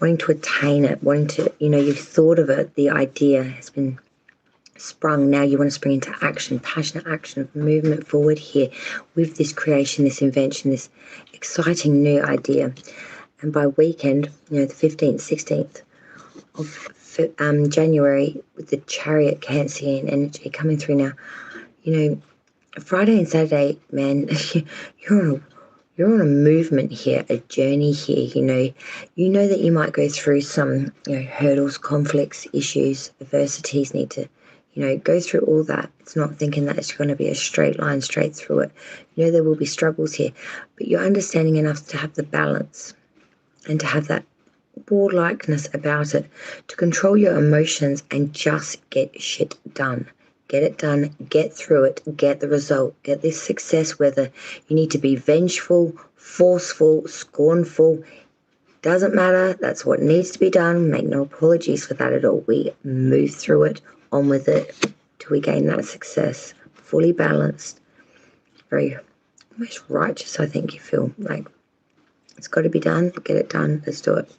wanting to attain it, wanting to, you know, you've thought of it, the idea has been sprung. Now you want to spring into action, passionate action, movement forward here with this creation, this invention, this exciting new idea. And by weekend, you know, the 15th, 16th of January, with the Chariot Cancerian energy coming through now, you know, Friday and Saturday, man, you're on a movement here, a journey here. You know that you might go through some, you know, hurdles, conflicts, issues, adversities, need to, You know, go through all that. It's not thinking that it's going to be a straight line straight through it. You know, there will be struggles here, but you're understanding enough to have the balance and to have that warlikeness about it, to control your emotions and just get shit done. Get it done, get through it, get the result, get this success, whether you need to be vengeful, forceful, scornful, doesn't matter. That's what needs to be done. Make no apologies for that at all. We move through it, on with it, till we gain that success. Fully balanced, very almost righteous, I think you feel like. It's got to be done. Get it done. Let's do it.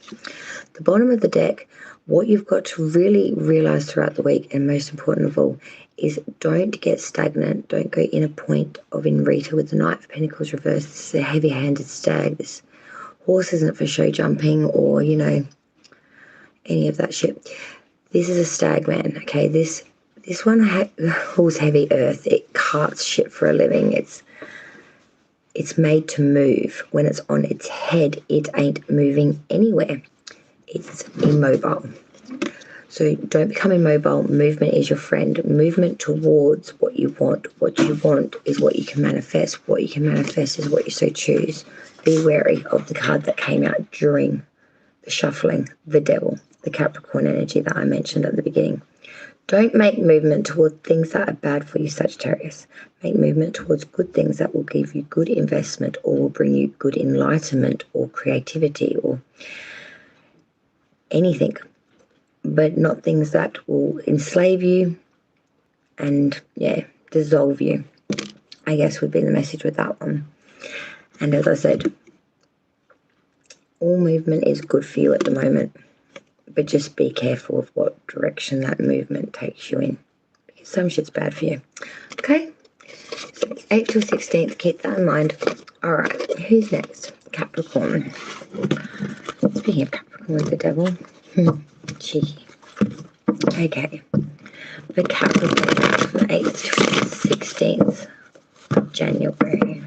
The bottom of the deck, what you've got to really realize throughout the week, and most important of all, is don't get stagnant. Don't go in a point of in Rita with the Knight of Pentacles reversed. This is a heavy-handed stag. This horse isn't for show jumping or, you know, any of that shit. This is a stag, man. Okay, this one hauls heavy earth. It carts shit for a living. It's made to move. When it's on its head, it ain't moving anywhere. It's immobile. So don't become immobile. Movement is your friend. Movement towards what you want. What you want is what you can manifest. What you can manifest is what you so choose. Be wary of the card that came out during the shuffling, the devil, the Capricorn energy that I mentioned at the beginning. Don't make movement toward things that are bad for you, Sagittarius. Make movement towards good things that will give you good investment or will bring you good enlightenment or creativity or anything, but not things that will enslave you and, yeah, dissolve you, I guess would be the message with that one. And as I said, all movement is good for you at the moment, but just be careful of what direction that movement takes you in, because some shit's bad for you. Okay, so 8th till 16th, keep that in mind. All right, who's next? Capricorn. Speaking of Capricorn with the devil, cheeky. Okay, the Capricorn from 8th to 16th of January.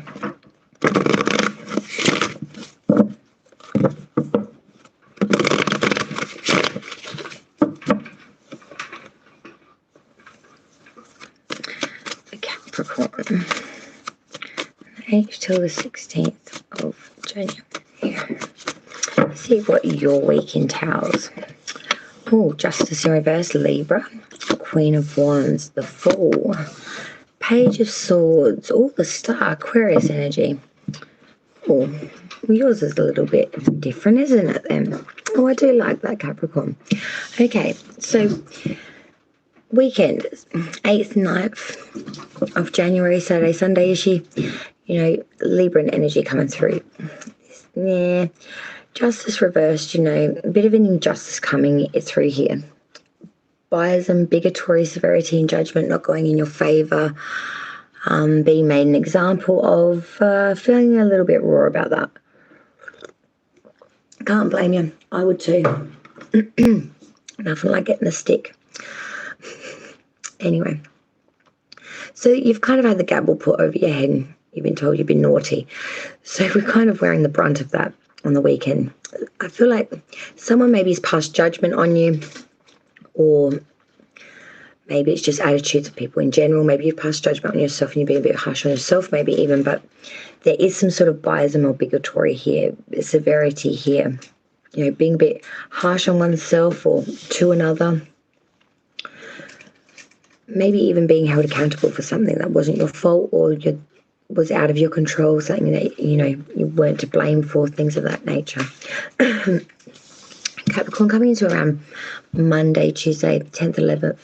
The Capricorn, 8th till the 16th of January. See what your week entails. Oh, Justice in reverse, Libra, Queen of Wands, the Fool, Page of Swords, all the Star, Aquarius energy. Oh, yours is a little bit different, isn't it then? Oh, I do like that, Capricorn. Okay, so weekend, 8th, 9th of January, Saturday, Sunday, is she, you know, Libra energy coming through. Yeah. Justice reversed, you know, a bit of an injustice coming through here. Biasm, bigotry, severity and judgment not going in your favour, being made an example of, feeling a little bit raw about that. Can't blame you. I would too. Nothing like getting a stick. Anyway, so you've kind of had the gavel put over your head and you've been told you've been naughty. So we're kind of wearing the brunt of that on the weekend. I feel like someone maybe has passed judgment on you, or maybe it's just attitudes of people in general. Maybe you've passed judgment on yourself and you've been a bit harsh on yourself maybe even, but there is some sort of biasm or bigotry here, severity here, you know, being a bit harsh on oneself or to another. Maybe even being held accountable for something that wasn't your fault or was out of your control, something that, you know, you weren't to blame for, things of that nature. Capricorn coming into around Monday, Tuesday, 10th, 11th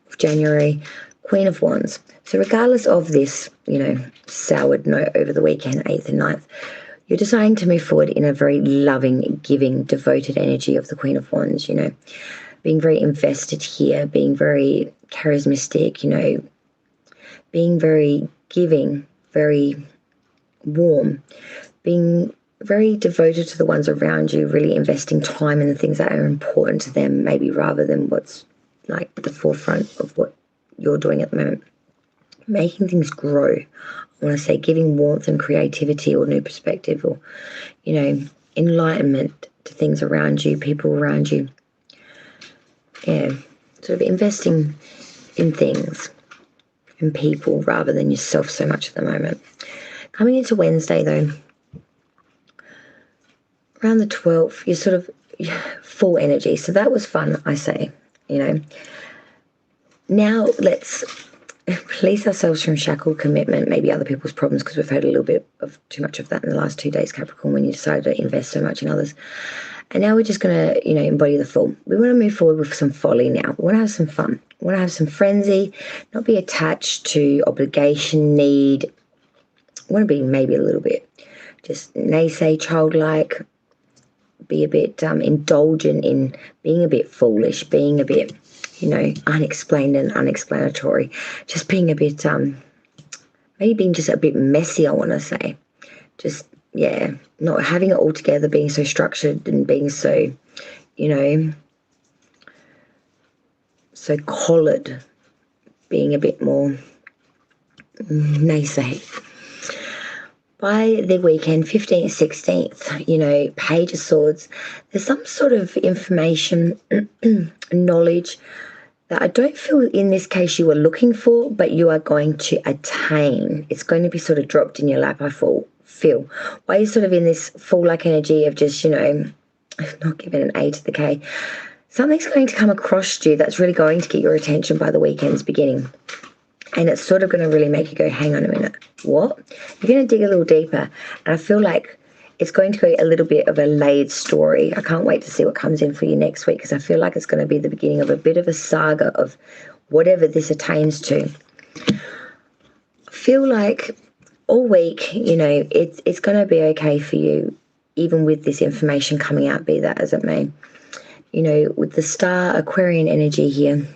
of January, Queen of Wands. So regardless of this, you know, soured note over the weekend, 8th and 9th, you're deciding to move forward in a very loving, giving, devoted energy of the Queen of Wands, you know, being very invested here, being very charismatic, you know, being very giving, very warm, being very devoted to the ones around you, really investing time in the things that are important to them, maybe rather than what's like the forefront of what you're doing at the moment. Making things grow. I want to say giving warmth and creativity or new perspective or, you know, enlightenment to things around you, people around you. Yeah, sort of investing in things and people rather than yourself so much at the moment. Coming into Wednesday, though, around the 12th, you're sort of full energy. So that was fun, I say, you know. Now let's release ourselves from shackled commitment, maybe other people's problems, because we've had a little bit of too much of that in the last 2 days, Capricorn, when you decided to invest so much in others. And now we're just going to, you know, embody the full. We want to move forward with some folly now. We want to have some fun. We want to have some frenzy, not be attached to obligation, need. We want to be maybe a little bit just naysay, childlike, be a bit indulgent in being a bit foolish, being a bit, you know, unexplained and unexplanatory, just being a bit, maybe being just a bit messy, I want to say. Just, yeah, not having it all together, being so structured and being so, you know, so collared, being a bit more naysay. By the weekend, 15th, 16th, you know, Page of Swords, there's some sort of information, knowledge that I don't feel in this case you were looking for, but you are going to attain. It's going to be sort of dropped in your lap, I feel. Why you're sort of in this full-like energy of just, you know, not giving an A to the K. Something's going to come across you that's really going to get your attention by the weekend's beginning. And it's sort of going to really make you go, hang on a minute, what? You're going to dig a little deeper. And I feel like it's going to be a little bit of a layered story. I can't wait to see what comes in for you next week, because I feel like it's going to be the beginning of a bit of a saga of whatever this attains to. I feel like all week, you know, it's going to be okay for you, even with this information coming out, be that as it may. You know, with the star Aquarian energy here,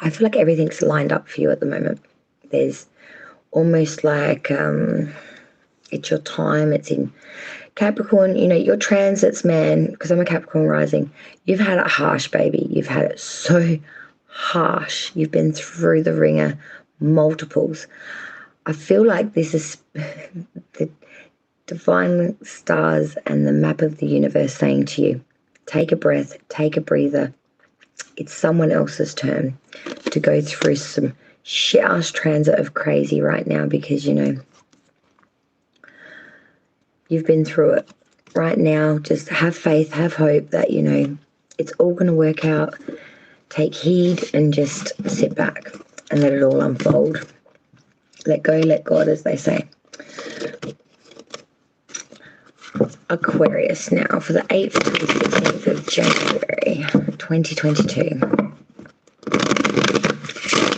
I feel like everything's lined up for you at the moment. There's almost like it's your time. It's in Capricorn. You know, your transits, man, because I'm a Capricorn rising, you've had it harsh, baby. You've had it so harsh. You've been through the ringer, multiples. I feel like this is the divine stars and the map of the universe saying to you, take a breath, take a breather. It's someone else's turn to go through some shit-ass transit of crazy right now, because, you know, you've been through it. Right now, just have faith, have hope that, you know, it's all going to work out. Take heed and just sit back and let it all unfold. Let go, let God, as they say. Aquarius now for the 8th to the 16th of January 2022.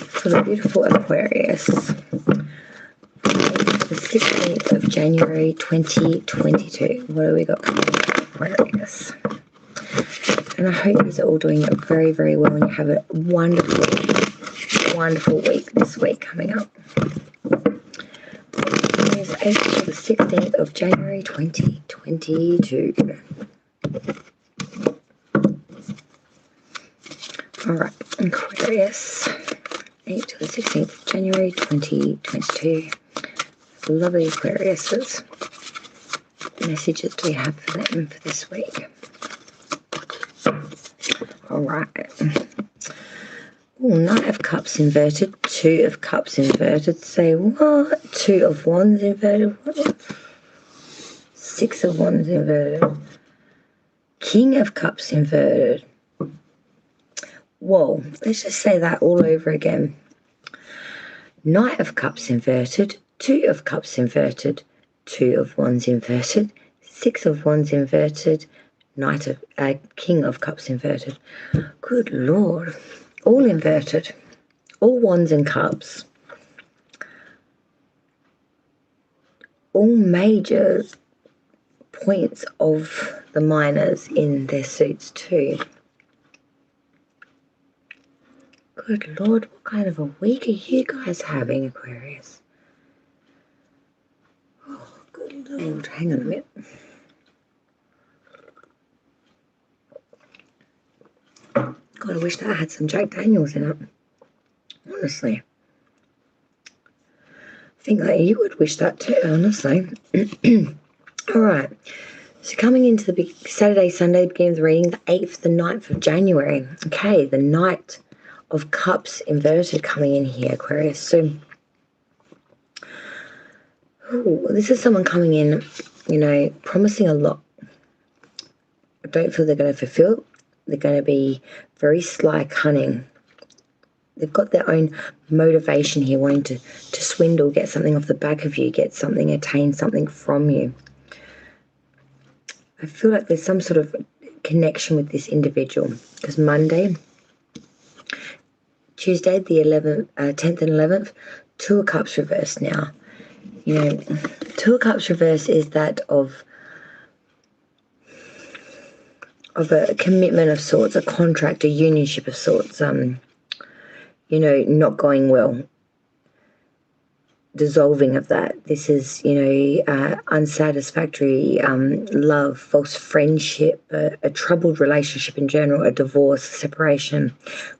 For the beautiful Aquarius, the 16th of January 2022. What do we got coming up, Aquarius? And I hope you're all doing very, very well, and you have a wonderful, wonderful week this week coming up. 8th to the 16th of January 2022. All right, Aquarius, 8th to the 16th of January 2022. Lovely Aquariuses. What messages do we have for them for this week? All right. Oh, Knight of Cups inverted, 2 of Cups inverted. Say what? 2 of Wands inverted. What? 6 of Wands inverted. King of Cups inverted. Whoa, let's just say that all over again. Knight of Cups inverted, 2 of Cups inverted, 2 of Wands inverted, 6 of Wands inverted, King of Cups inverted. Good Lord. All inverted, all Wands and Cups, all major points of the minors in their suits too. Good Lord, what kind of a week are you guys having, Aquarius? Oh, good Lord, hang on a minute. God, I wish that I had some Jack Daniels in it. Honestly. I think that you would wish that too, honestly. All right. So coming into the big Saturday, Sunday, beginning of the reading, the 8th, the 9th of January. Okay, the Knight of Cups inverted coming in here, Aquarius. So this is someone coming in, you know, promising a lot. I don't feel they're going to fulfill. They're going to be very sly, cunning. They've got their own motivation here, wanting to swindle, get something off the back of you, get something, attain something from you. I feel like there's some sort of connection with this individual, because Monday, Tuesday, the 10th and 11th, Two of Cups reversed now. You know, Two of Cups reversed is that of a commitment of sorts, a contract, a unionship of sorts, you know, not going well, dissolving of that. This is, you know, unsatisfactory love, false friendship, a troubled relationship in general, a divorce, separation,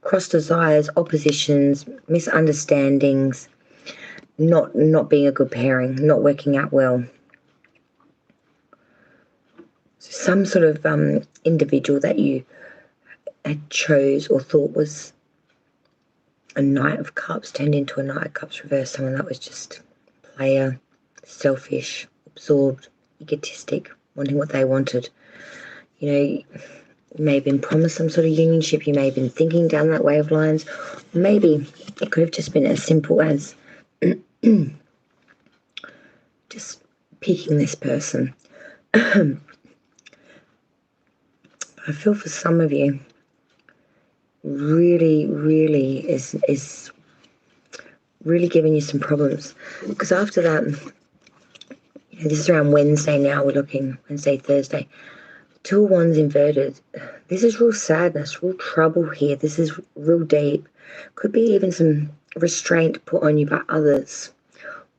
cross desires, oppositions, misunderstandings, not being a good pairing, not working out well. Some sort of individual that you had chose or thought was a Knight of Cups turned into a Knight of Cups reverse. Someone that was just player, selfish, absorbed, egotistic, wanting what they wanted. You know, you may have been promised some sort of unionship. You may have been thinking down that way of lines. Maybe it could have just been as simple as just picking this person. I feel for some of you, really is really giving you some problems, because after that, you know, this is around Wednesday now, we're looking Wednesday, Thursday, Two of Wands inverted. This is real sadness, real trouble here. This is real deep. Could be even some restraint put on you by others,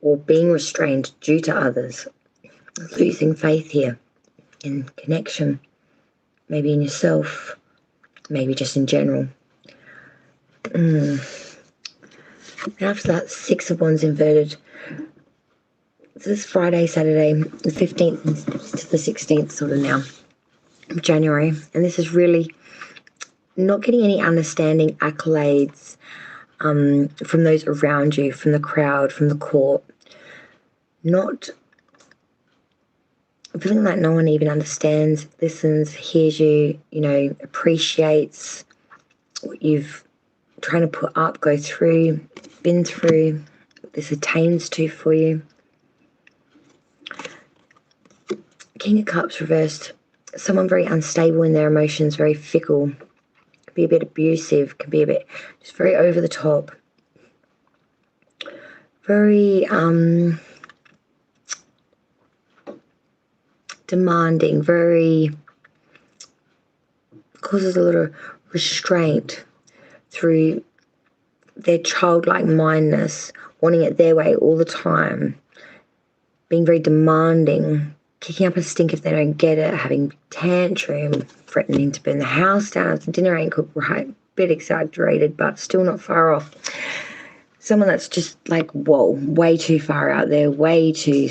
or being restrained due to others. Losing faith here in connection, maybe in yourself, maybe just in general. And after that, Six of Wands inverted. This is Friday, Saturday, the 15th to the 16th sort of now of January. And this is really not getting any understanding, accolades from those around you, from the crowd, from the court. Not feeling like no one even understands, listens, hears you, you know, appreciates what you've trying to put up, go through, been through, this attains to for you. King of Cups reversed. Someone very unstable in their emotions, very fickle. Could be a bit abusive, could be a bit just very over the top. Very demanding, very causes a lot of restraint through their childlike mindness, wanting it their way all the time, being very demanding, kicking up a stink if they don't get it, having tantrum, threatening to burn the house down. Dinner ain't cooked right, bit exaggerated, but still not far off. Someone that's just like, whoa, way too far out there, way too,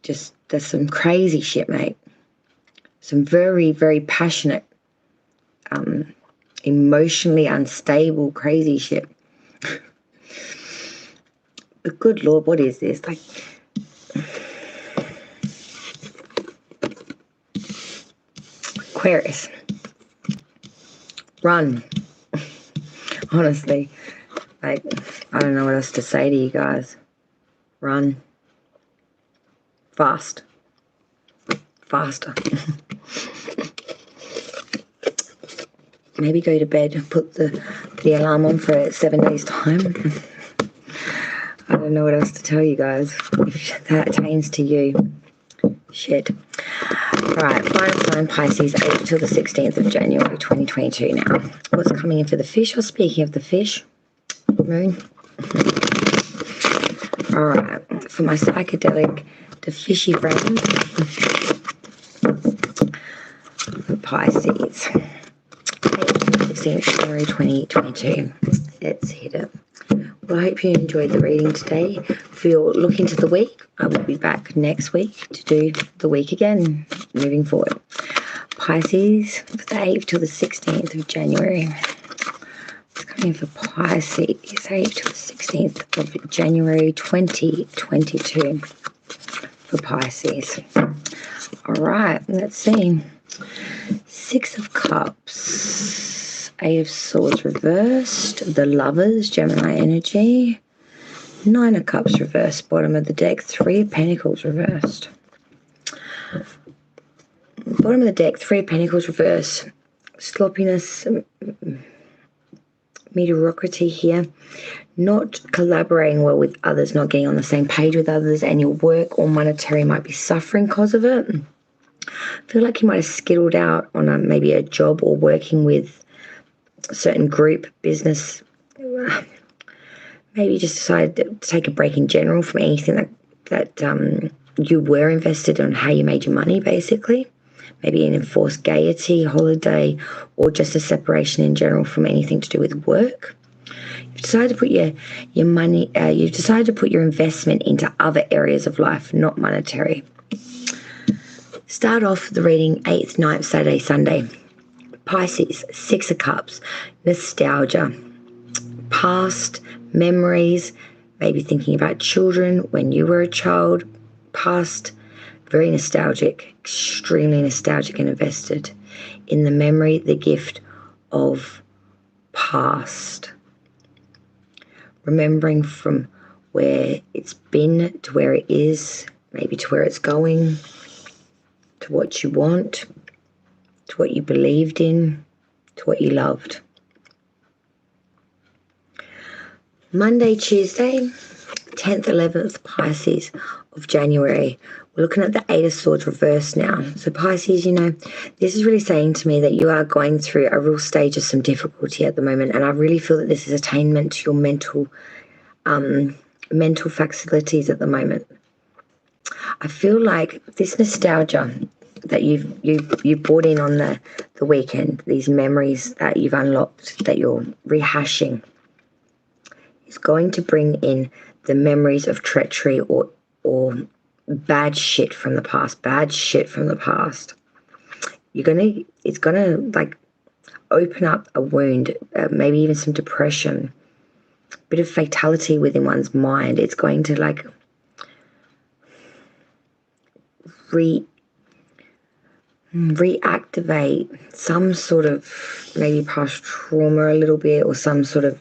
just, there's some crazy shit, mate. Some very, very passionate, emotionally unstable, crazy shit. But good Lord, what is this? Like, Aquarius, run. Honestly, like, I don't know what else to say to you guys. Run. Fast. Faster. Maybe go to bed, put the alarm on for 7 days' time. I don't know what else to tell you guys. If that attains to you. Shit. Right, final sign, Pisces, 8th till the 16th of January 2022 now. What's coming in for the fish? Or speaking of the fish, moon. All right, for my psychedelic, the fishy friends, for Pisces, 8th till the 16th of January 2022. Let's hit it. Well, I hope you enjoyed the reading today. If you're looking to the week, I will be back next week to do the week again, moving forward. Pisces, the 8th till the 16th of January. Coming for Pisces, 8th to the 16th of January 2022 for Pisces. All right, let's see. 6 of Cups, 8 of Swords reversed, the Lovers, Gemini energy, 9 of Cups reversed, bottom of the deck, 3 of Pentacles reversed. Bottom of the deck, 3 of Pentacles reversed, sloppiness, mediocrity here, not collaborating well with others, not getting on the same page with others, and your work or monetary might be suffering because of it. I feel like you might have skittled out on maybe a job or working with a certain group, business. Maybe you just decided to take a break in general from anything that you were invested in, how you made your money, basically. Maybe an enforced gaiety, holiday, or just a separation in general from anything to do with work. You've decided to put your money, you've decided to put your investment into other areas of life, not monetary. Start off the reading 8th, 9th, Saturday, Sunday. Pisces, 6 of Cups, nostalgia, past memories, maybe thinking about children when you were a child, past, very nostalgic, extremely nostalgic and invested in the memory, the gift of past. Remembering from where it's been to where it is, maybe to where it's going, to what you want, to what you believed in, to what you loved. Monday, Tuesday, 10th, 11th, Pisces of January. We're looking at the 8 of Swords reversed now. So Pisces, this is really saying to me that you are going through a real stage of some difficulty at the moment. And I really feel that this is attainment to your mental facilities at the moment. I feel like this nostalgia that you've brought in on the weekend, these memories that you've unlocked, that you're rehashing, is going to bring in the memories of treachery or bad shit from the past. It's gonna like open up a wound, maybe even some depression, a bit of fatality within one's mind. It's going to like reactivate some sort of maybe past trauma a little bit, or some sort of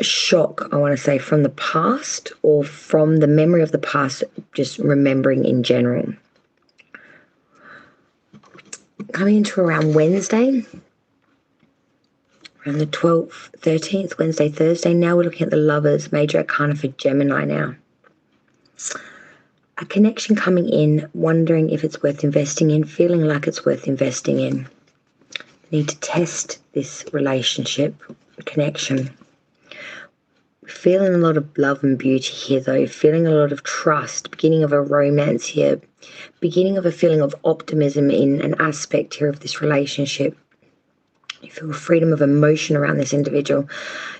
shock, I want to say, from the past, or from the memory of the past, just remembering in general. Coming into around Wednesday, around the 12th, 13th, Wednesday, Thursday, now we're looking at the Lovers, major arcana for Gemini now. A connection coming in, wondering if it's worth investing in, feeling like it's worth investing in. You need to test this relationship, connection. Feeling a lot of love and beauty here, though. Feeling a lot of trust. Beginning of a romance here. Beginning of a feeling of optimism in an aspect here of this relationship. You feel freedom of emotion around this individual.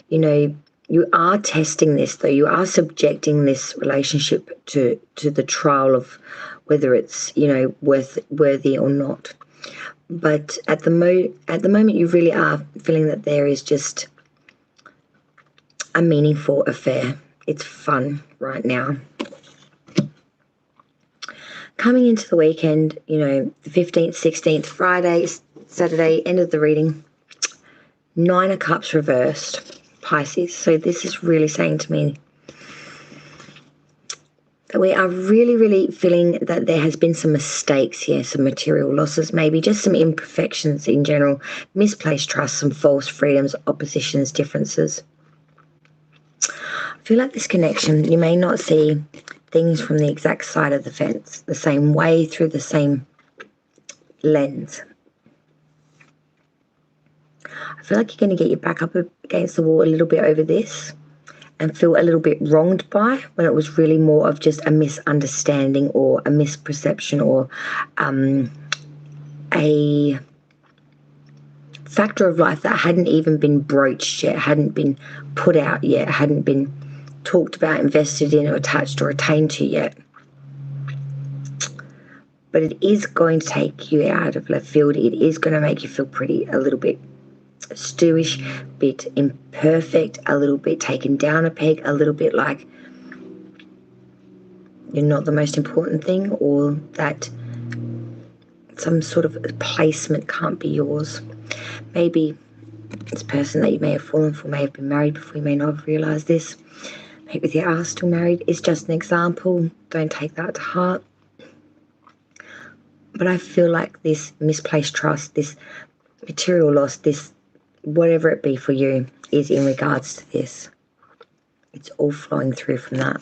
You are testing this, though. You are subjecting this relationship to the trial of whether it's, worthy or not. But at the moment, you really are feeling that there is just a meaningful affair. It's fun right now. Coming into the weekend, the 15th, 16th, Friday, Saturday, end of the reading. 9 of Cups reversed, Pisces. So this is really saying to me that we are really, really feeling that there has been some mistakes here, some material losses, maybe just some imperfections in general, misplaced trust, some false freedoms, oppositions, differences. I feel like this connection, you may not see things from the exact side of the fence, the same way, through the same lens. I feel like you're going to get your back up against the wall a little bit over this and feel a little bit wronged by, when it was really more of just a misunderstanding or a misperception, or a factor of life that hadn't even been broached yet, hadn't been put out yet, hadn't been talked about, invested in, or attached or attained to yet. But it is going to take you out of left field. It is going to make you feel a little bit stewish, a bit imperfect, a little bit taken down a peg, a little bit like you're not the most important thing, or that some sort of placement can't be yours. Maybe this person that you may have fallen for may have been married before, you may not have realised this. Maybe they are still married. It's just an example. Don't take that to heart. But I feel like this misplaced trust, this material loss, this whatever it be for you, is in regards to this. It's all flowing through from that.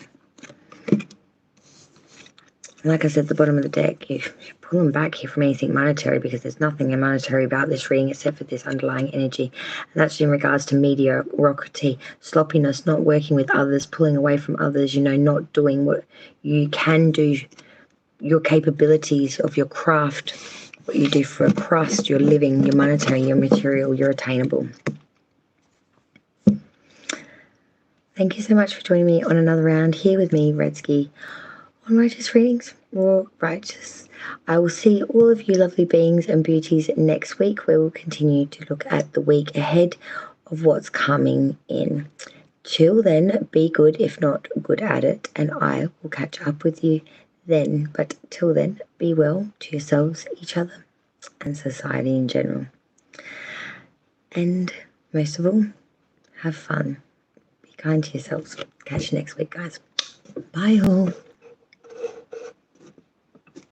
And like I said at the bottom of the deck, you're pulling back here from anything monetary, because there's nothing monetary about this reading except for this underlying energy. And that's in regards to mediocrity, sloppiness, not working with others, pulling away from others, not doing what you can do, your capabilities of your craft, what you do for a crust, your living, your monetary, your material, your attainable. Thank you so much for joining me on another round here with me, Redsky, on Righteous Readings, Raw Righteous. I will see all of you lovely beings and beauties next week, where we'll continue to look at the week ahead of what's coming in. Till then, be good, if not good at it, and I will catch up with you then. But till then, be well to yourselves, each other, and society in general. And most of all, have fun. Be kind to yourselves. Catch you next week, guys. Bye all.